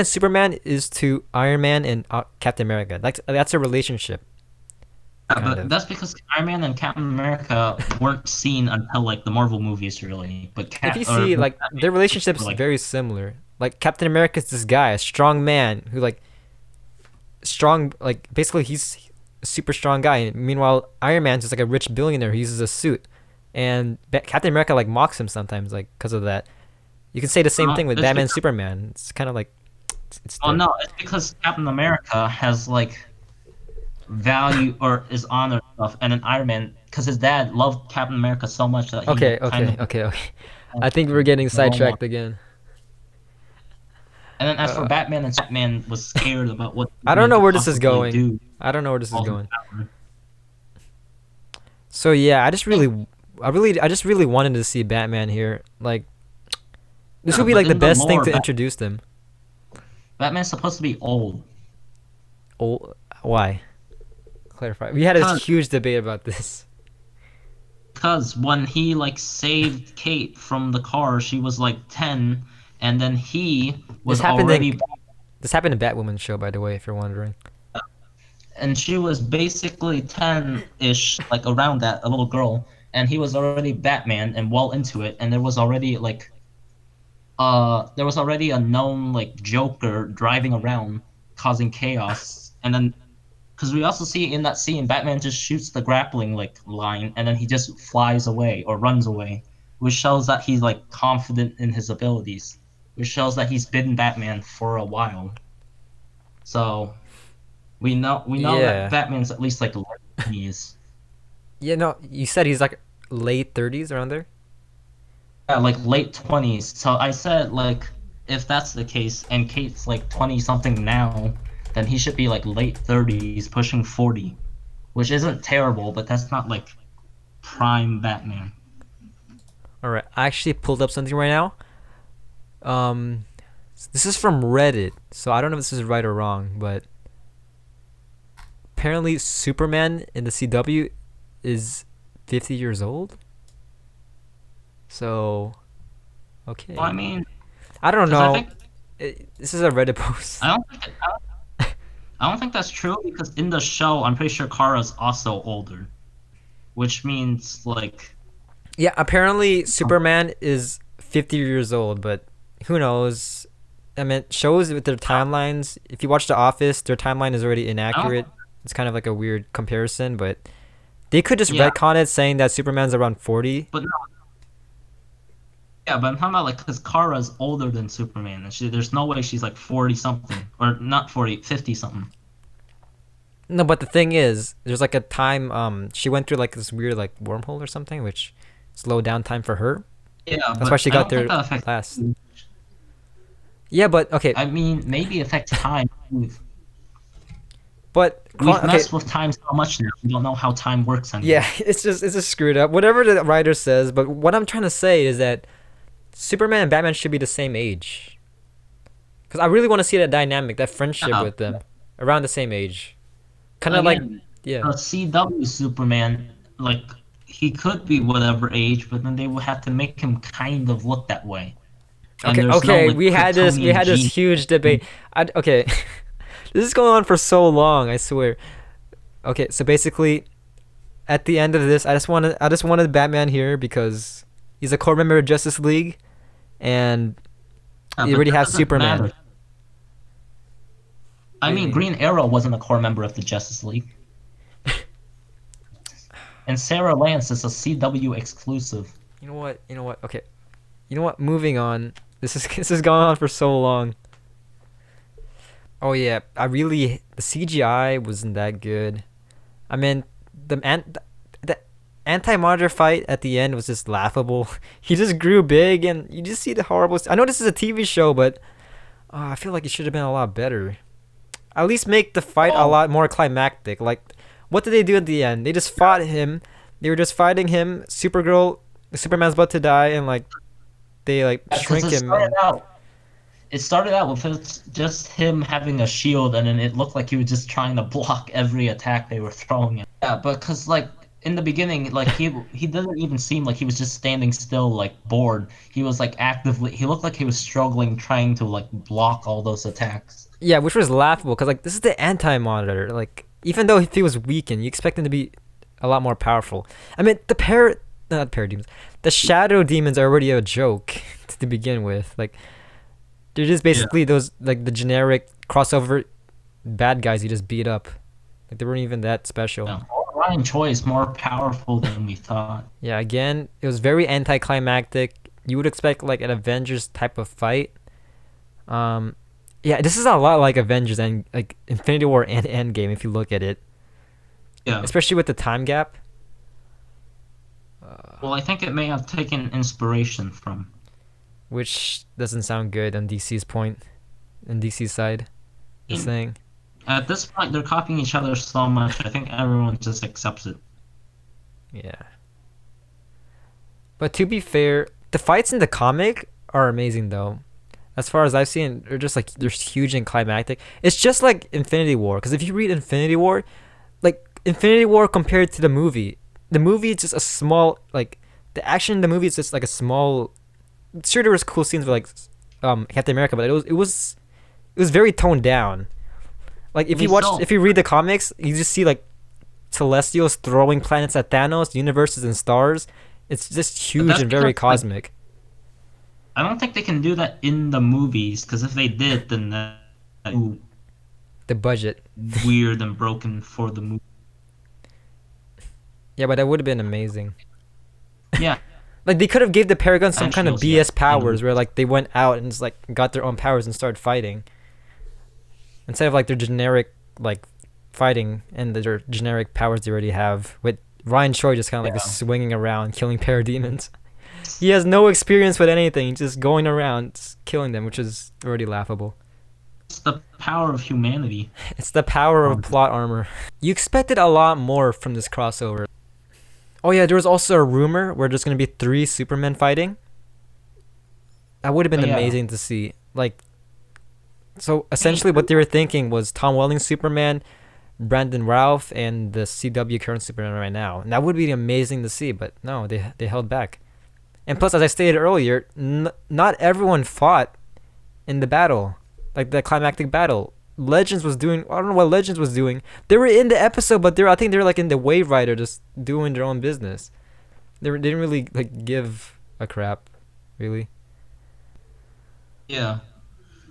Superman is to Iron Man and Captain America. That's a relationship. Yeah, kind but of. that's because Iron Man and Captain America weren't seen until like the Marvel movies, really. But If you Cap or see, but like, their relationship's were, like very similar. Like, Captain America's this guy, a strong man who, like, strong, like, basically he's a super strong guy. Meanwhile, Iron Man's just like a rich billionaire who uses a suit. And Captain America, like, mocks him sometimes, like, because of that. You can say the same thing with it's Batman and because Superman. It's kind of like, it's well, there. no, it's because Captain America has like value or is honored stuff, and then Iron Man because his dad loved Captain America so much that he Okay, like kind okay, of okay, okay. I think we're getting the role model. sidetracked again. And then as for Uh, Batman and Batman was scared about what I don't Superman know could where this is possibly going. do I don't know where this is all his going. power. So yeah, I think I just really wanted to see Batman here. Like, this yeah, would be but like the in the best thing lore, to introduce them. Batman's supposed to be old. Oh, why? Clarify. We had a Cause huge debate about this. because when he like saved Kate from the car, she was like 10, and then he This was happened in already this happened in Batwoman's show, by the way, if you're wondering. and she was basically 10-ish, like around that, a little girl, and he was already Batman and well into it, and there was already a known like Joker driving around causing chaos, and then because we also see in that scene Batman just shoots the grappling like line and then he just flies away or runs away, which shows that he's like confident in his abilities, which shows that he's been Batman for a while. So we know that Yeah. Batman's at least like late 20s. Yeah, no, you said he's like late 30s around there? Yeah, like late 20s. So I said like if that's the case and Kate's like 20 something now, then he should be like late 30s, pushing 40, which isn't terrible, but that's not like prime Batman. All right. I actually pulled up something right now. Um this is from Reddit. So I don't know if this is right or wrong, but apparently Superman in the CW is 50 years old. So, Well, I okay. mean, I don't because I know. think This is a Reddit post. I don't think I don't think that's true because in the show I'm pretty sure Kara's also older, which means like Yeah, apparently Superman is 50 years old, but who knows? I mean, shows with their timelines, if you watch The Office, their timeline is already I don't inaccurate. It's kind of like a weird comparison, but they could just yeah, retcon it saying that Superman's around 40. but no, yeah, but I'm talking about like because Kara's older than Superman and there's no way she's like 40 something or not 40, 50 something. No, but the thing is, there's like a time she went through like this weird like wormhole or something which slowed down time for her. Yeah, That's why but she I got don't think there that affects. last. Yeah, but okay. I mean, maybe it affects time. But We've okay, messed with time so much now. We don't know how time works yeah, anymore. it's just screwed up. Whatever the writer says, but what I'm trying to say is that Superman and Batman should be the same age. Cuz I really want to see that dynamic, that friendship Yeah, with them around the same age. Kind of like, again, yeah. the CW Superman, like he could be whatever age, but then they would have to make him kind of look that way. And Okay, there's no okay, like we Kryptonian had this gene. huge debate. Okay. This is going on for so long, I swear. Okay, so basically at the end of this, I just wanted Batman here because he's a core member of Justice League and you But already that have doesn't Superman. matter. What I do you mean, mean? Green Arrow wasn't a core member of the Justice League, and Sarah Lance is a CW exclusive. You know what? You know what? Okay. You know what? Moving on. This has gone on for so long. Oh yeah, the CGI wasn't that good. I mean, the anti-monitor fight at the end was just laughable. He just grew big, and you just see the horrible. I know this is a TV show, but I feel like it should have been a lot better. At least make the fight a Oh, lot more climactic. Like, what did they do at the end? They just fought him. They were just fighting him. Superman's about to die, and like they like because shrink him. And it started out with just him having a shield, and then it looked like he was just trying to block every attack they were throwing at. Yeah, but because like in the beginning, like he doesn't even seem like he was just standing still, like bored. He was like actively. He looked like he was struggling, trying to like block all those attacks. yeah, which was laughable because like this is the anti-monitor. Like Even though if he was weakened, you expect him to be a lot more powerful. I mean, not parademons, the shadow demons are already a joke to begin with. Like, they're just Yeah. basically those like the generic crossover bad guys you just beat up. Like they weren't even that special. Yeah. Ryan Choi is more powerful than we thought. Yeah, again, it was very anticlimactic. You would expect like an Avengers type of fight. Um, yeah, this is a lot like Avengers and like Infinity War and Endgame if you look at it, Yeah. especially with the time gap. Well, I think it may have taken inspiration from. Which doesn't sound good on DC's point, on DC's side. Just saying. At this point, they're copying each other so much. I think everyone just accepts it. Yeah. But to be fair, the fights in the comic are amazing though. As far as I've seen, they're huge and climactic. It's just like Infinity War. Because if you read Infinity War, like Infinity War compared to the movie is just a small like the action in the movie is just like a small. Sure, there was cool scenes with like Captain America, but it was very toned down. Like They still, if you read the comics, you just see like Celestials throwing planets at Thanos, universes and stars. It's just but huge that's and very because like cosmic. I don't think they can do that in the movies. Because if they did, then that would The budget. be weird and broken for the movie. Yeah, but that would have been amazing. Yeah, Like they could have gave the Paragon some and kind of Shields, yeah, BS powers where like they went out and just like got their own powers and started fighting instead of like their generic like fighting and their generic powers they already have. With Ryan Choi just kind of like yeah. just swinging around killing parademons. He has no experience with anything, just going around just killing them, which is already laughable. It's the power of humanity. It's the power of plot armor. You expected a lot more from this crossover. Oh yeah, there was also a rumor where there's gonna be 3 Supermen fighting. That would have been But yeah, amazing to see. Like, so essentially, what they were thinking was Tom Welling's Superman, Brandon Routh, and the CW current Superman right now, and that would be amazing to see. But no, they held back. And plus, as I stated earlier, not everyone fought in the battle, like the climactic battle. Legends was doing. I don't know what Legends was doing. They were in the episode, but I think they were like in the Wave Rider, just doing their own business. They didn't really like give a crap, really. yeah.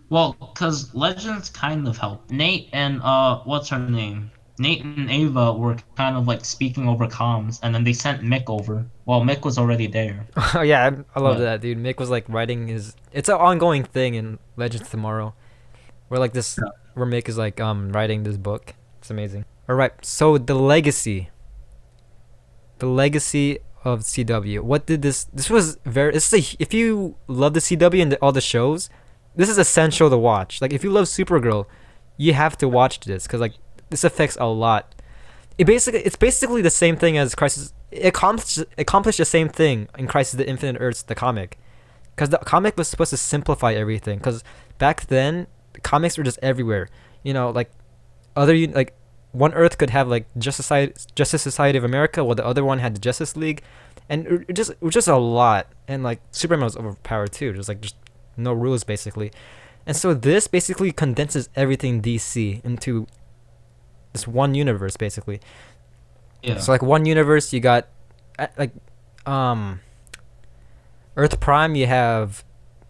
Well, because Legends kind of helped. Nate and what's her name? Nate and Ava were kind of like speaking over comms, and then they sent Mick over. Well, Mick was already there, Oh yeah, I love but that dude. Mick was like writing his. It's an ongoing thing in Legends Tomorrow, where like this, where Mick is like writing this book. It's amazing. All right, so the legacy of CW. What did this? This was very. This is if you love the CW and all the shows, this is essential to watch. Like if you love Supergirl, you have to watch this because like this affects a lot. It's basically the same thing as Crisis. Accomplished the same thing in Crisis: The Infinite Earths, the comic, because the comic was supposed to simplify everything. Because back then, the comics were just everywhere. You know, like like one Earth could have like Justice Society of America, while the other one had the Justice League, and it was just a lot. And like Superman was overpowered too. There's like just no rules basically, and so this basically condenses everything DC into this one universe basically. yeah. So like one universe, you got like um Earth Prime. You have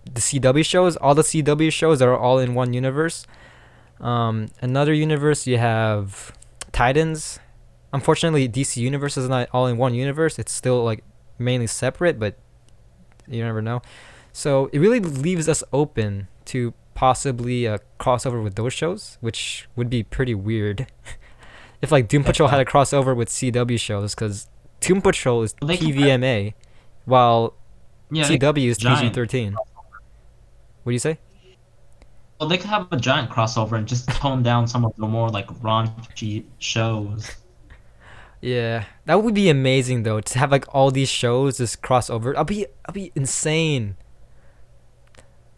the CW shows. All the CW shows are all in one universe. Another universe, you have Titans. Unfortunately, DC Universe is not all in one universe. It's still like mainly separate, but you never know. So it really leaves us open to possibly a crossover with those shows, which would be pretty weird. If like Doom Patrol had a crossover with CW shows, because Doom Patrol is They can have, PVMA, while yeah, they CW is giant. PG-13. What do you say? Well, they could have a giant crossover and just tone down some of the more like raunchy shows. Yeah, that would be amazing though to have like all these shows just cross over. I'll be insane.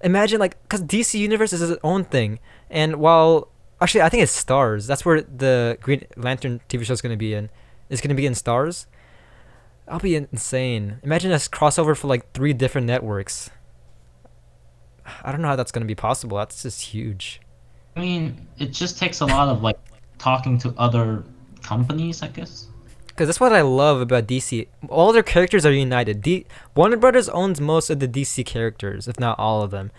Imagine like because DC Universe is its own thing, and while actually I think it's Stars. That's where the Green Lantern TV show is gonna be in. It's gonna be in Stars. I'll be insane. Imagine a crossover for like 3 different networks. I don't know how that's gonna be possible. That's just huge. I mean, it just takes a lot of like talking to other companies, I guess. Because that's what I love about DC. All their characters are united. Warner Brothers owns most of the DC characters, if not all of them.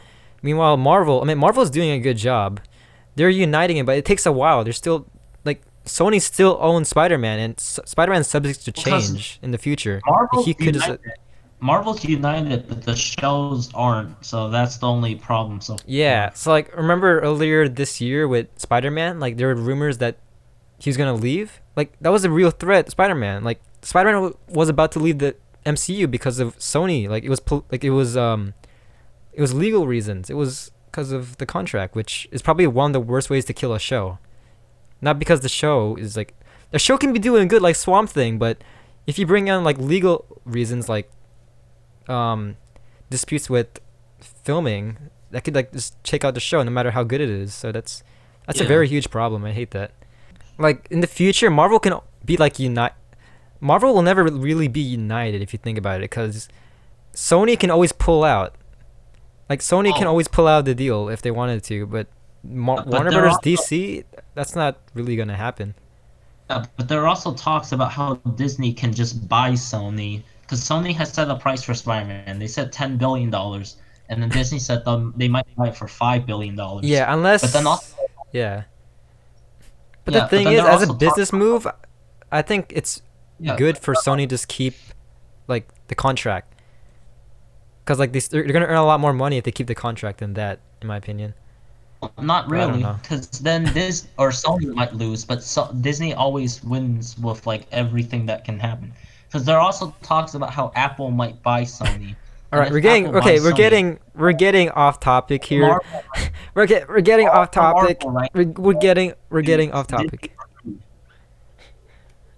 Meanwhile, Marvel, I mean, Marvel's doing a good job. They're uniting it, but it takes a while. They're still like Sony still owns Spider-Man, and Spider-Man's subject to Because change in the future. Marvel's He could just, united. Marvel's united, but the shows aren't. So that's the only problem so yeah. far. So like, remember earlier this year with Spider-Man, like there were rumors that he was gonna leave. Like that was a real threat. Spider-Man, like Spider-Man was about to leave the MCU because of Sony. Like it was legal reasons. It was because of the contract, which is probably one of the worst ways to kill a show. Not because the show is like the show can be doing good like Swamp Thing, but if you bring on like legal reasons like um disputes with filming, that could like just take out the show no matter how good it is. So that's a Yeah. very huge problem. I hate that. Like in the future, Marvel can be like unite. Marvel will never really be united if you think about it, because Sony can always pull out. Like Sony can Oh, always pull out the deal if they wanted to, but but Warner there Brothers are DC, that's not really gonna happen. but there are also talks about how Disney can just buy Sony because Sony has set a price for Spider-Man. They said $10 billion, and then Disney said they might buy it for $5 billion. Yeah, But then also unless yeah. But the but thing then is, there are as a also talks business move, I think it's yeah good for Sony to just keep like the contract, because like they're gonna earn a lot more money if they keep the contract than that, in my opinion. not But I don't really know. because then this or Sony might lose, but Disney always wins with like everything that can happen. Because there are also talks about how Apple might buy Sony, All and right, if Apple buys Sony, we're getting off topic here. Marvel, We're getting off topic. Marvel, right? We're getting off Disney. topic.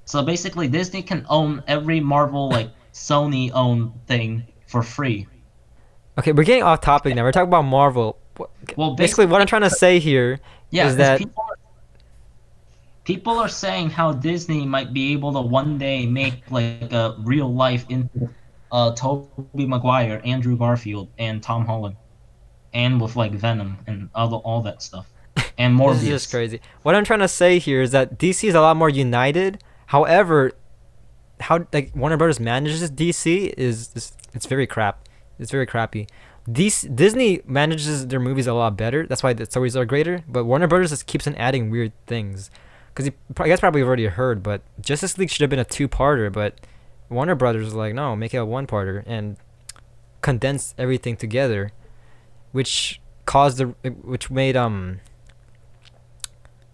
So basically, Disney can own every Marvel like Sony owned thing for free. Okay, we're getting off topic now. We're talking about Marvel. Well, Basically, what I'm basically, trying to say here yeah, is because that people are saying how Disney might be able to one day make like a real life into Tobey Maguire, Andrew Garfield, and Tom Holland, and with like Venom and all that stuff, and this is just Morbius. crazy. What I'm trying to say here is that DC is a lot more united. However, how like Warner Brothers manages DC is it's very crap. It's very crappy. Disney manages their movies a lot better. That's why the stories are greater. But Warner Brothers just keeps on adding weird things. Because you guys probably already heard, but Justice League should have been a two-parter. But Warner Brothers was like, no, make it a one-parter and condense everything together, which caused which made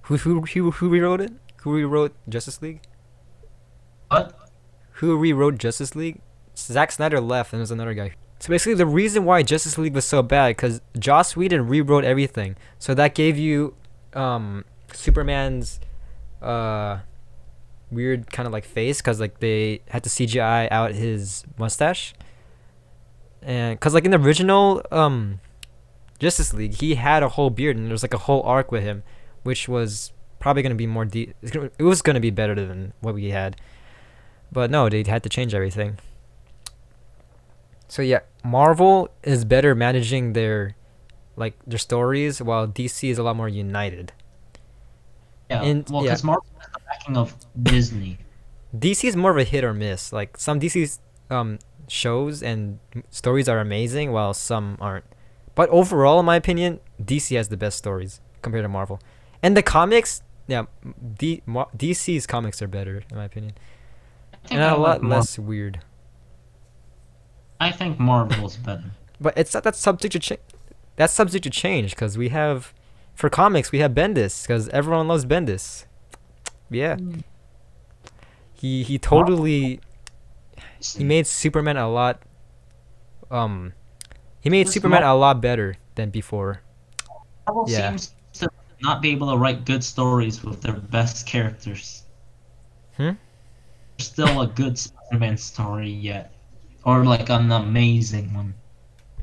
who rewrote it? Who rewrote Justice League? But Who rewrote Justice League? Zack Snyder left, and there's another guy. So basically, the reason why Justice League was so bad because Joss Whedon rewrote everything. So that gave you Superman's weird kind of like face, because like they had to CGI out his mustache, and because like in the original Justice League, he had a whole beard and there was like a whole arc with him, which was probably gonna be more it was gonna be better than what we had. But no, they had to change everything. So yeah, Marvel is better managing their stories, while DC is a lot more united. yeah, And well, yeah, because Marvel has the backing of Disney. DC is more of a hit or miss. Like some DC's shows and stories are amazing, while some aren't. But overall, in my opinion, DC has the best stories compared to Marvel. And the comics, yeah, DC's comics are better in my opinion, I and think I a like lot Marvel. less weird. I think Marvel's better. But it's that's subject to That's subject to change, because for comics we have Bendis, because everyone loves Bendis. Yeah, he totally he made Superman a lot um he made This Superman a lot better than before. Marvel Yeah. seems to not be able to write good stories with their best characters. Hmm? There's still a good Spider-Man story yet, or like an amazing one.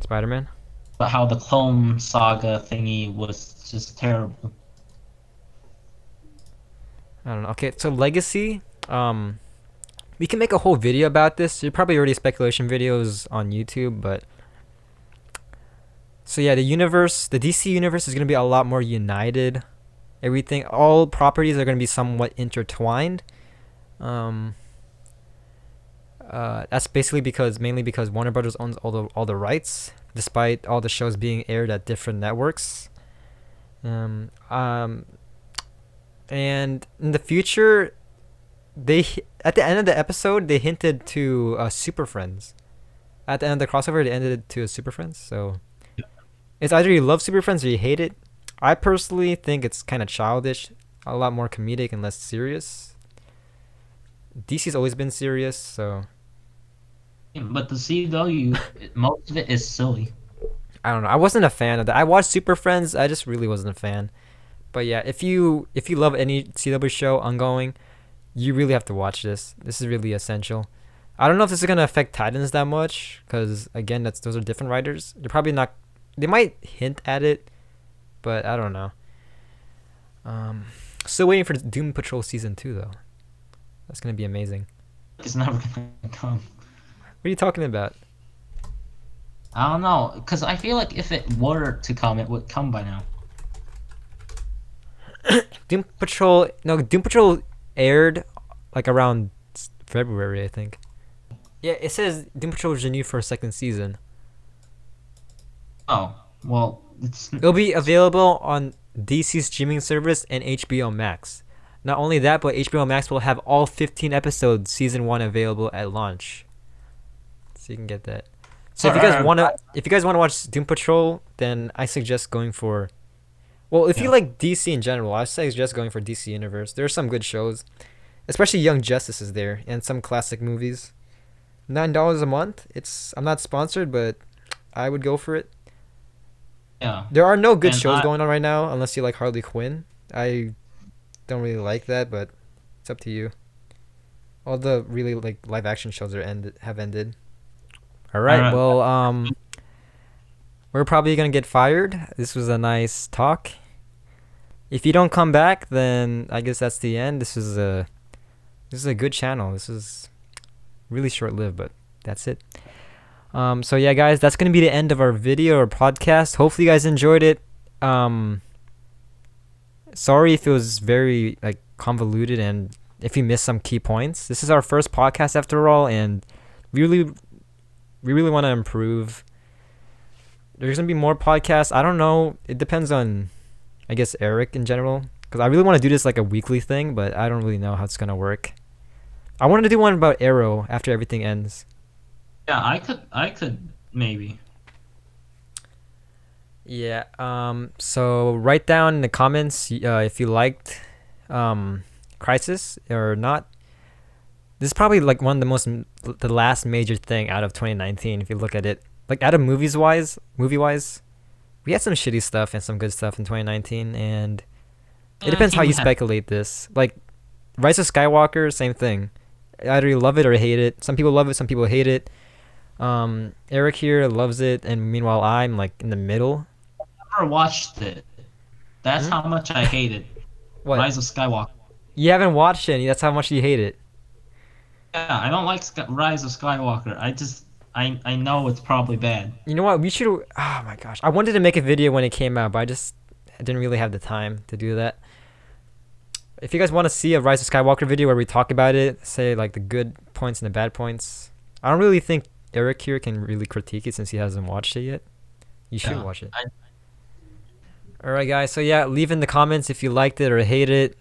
Spider-Man. But how the Clone Saga thingy was just terrible. I don't know. Okay, so Legacy. We can make a whole video about this. There's probably already speculation videos on YouTube, but so yeah, the DC universe is gonna be a lot more united. Everything, all properties are going to be somewhat intertwined. Um, that's basically because mainly because Warner Brothers owns all the rights, despite all the shows being aired at different networks. Um, um, and in the future, at the end of the episode they hinted to Super Friends. At the end of the crossover, they ended it to Super Friends. So it's either you love Super Friends or you hate it. I personally think it's kind of childish, a lot more comedic and less serious. DC's always been serious, so But the CW, most of it is silly. I don't know. I wasn't a fan of that. I watched Super Friends. I just really wasn't a fan. But yeah, if you love any CW show ongoing, you really have to watch this. This is really essential. I don't know if this is gonna affect Titans that much, because again, those are different writers. They're probably not. They might hint at it, but I don't know. Um, Still waiting for Doom Patrol season 2 though. That's gonna be amazing. It's never gonna come. What are you talking about? I don't know, because I feel like if it were to come, it would come by now. Doom Patrol. No, Doom Patrol aired like around February, I think. Yeah, it says Doom Patrol is renewed for a second season. Oh, well, it's It'll be available on DC streaming service and HBO Max. Not only that, but HBO Max will have all 15 episodes season 1 available at launch. So you can get that. So if you guys want to watch Doom Patrol, then I suggest going for well, if you like DC in general, I suggest going for DC Universe. There are some good shows, especially Young Justice is there and some classic movies. $9 a month. I'm not sponsored, but I would go for it. yeah. There are no good And shows going on right now unless you like Harley Quinn. I don't really like that, but it's up to you. All the really like live action shows have ended. All right. Alright. Well, we're probably gonna get fired. This was a nice talk. If you don't come back, then I guess that's the end. This is a good channel. This is really short lived, but that's it. So yeah, guys, that's gonna be the end of our video or podcast. Hopefully, you guys enjoyed it. Sorry if it was very like convoluted and if you missed some key points. This is our first podcast after all, and we really want to improve. There's gonna be more podcasts. I don't know. It depends on, I guess, Eric in general, because I really want to do this like a weekly thing, but I don't really know how it's gonna work. I wanted to do one about Arrow after everything ends. Yeah, I could maybe. Yeah. So write down in the comments if you liked Crisis or not. This is probably like one of the last major thing out of 2019 if you look at it. Like out of movie wise, we had some shitty stuff and some good stuff in 2019, and it depends how you speculate this. Like Rise of Skywalker, same thing. Either you love it or hate it. Some people love it, some people hate it. Eric here loves it, and meanwhile I'm like in the middle. I never watched it. That's how much I hate it. What? Rise of Skywalker. You haven't watched it. That's how much you hate it. Yeah, I don't like Rise of Skywalker. I know it's probably bad. You know what? We should. Oh my gosh, I wanted to make a video when it came out, but I didn't really have the time to do that. If you guys want to see a Rise of Skywalker video where we talk about it, say like the good points and the bad points, I don't really think Eric here can really critique it since he hasn't watched it yet. You should watch it. Alright guys, so yeah, leave in the comments if you liked it or hate it.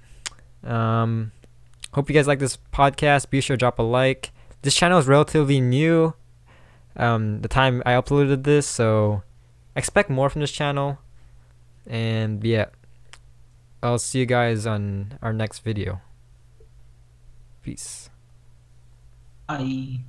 Hope you guys like this podcast. Be sure to drop a like. This channel is relatively new. The time I uploaded this, so expect more from this channel. And yeah, I'll see you guys on our next video. Peace. Bye.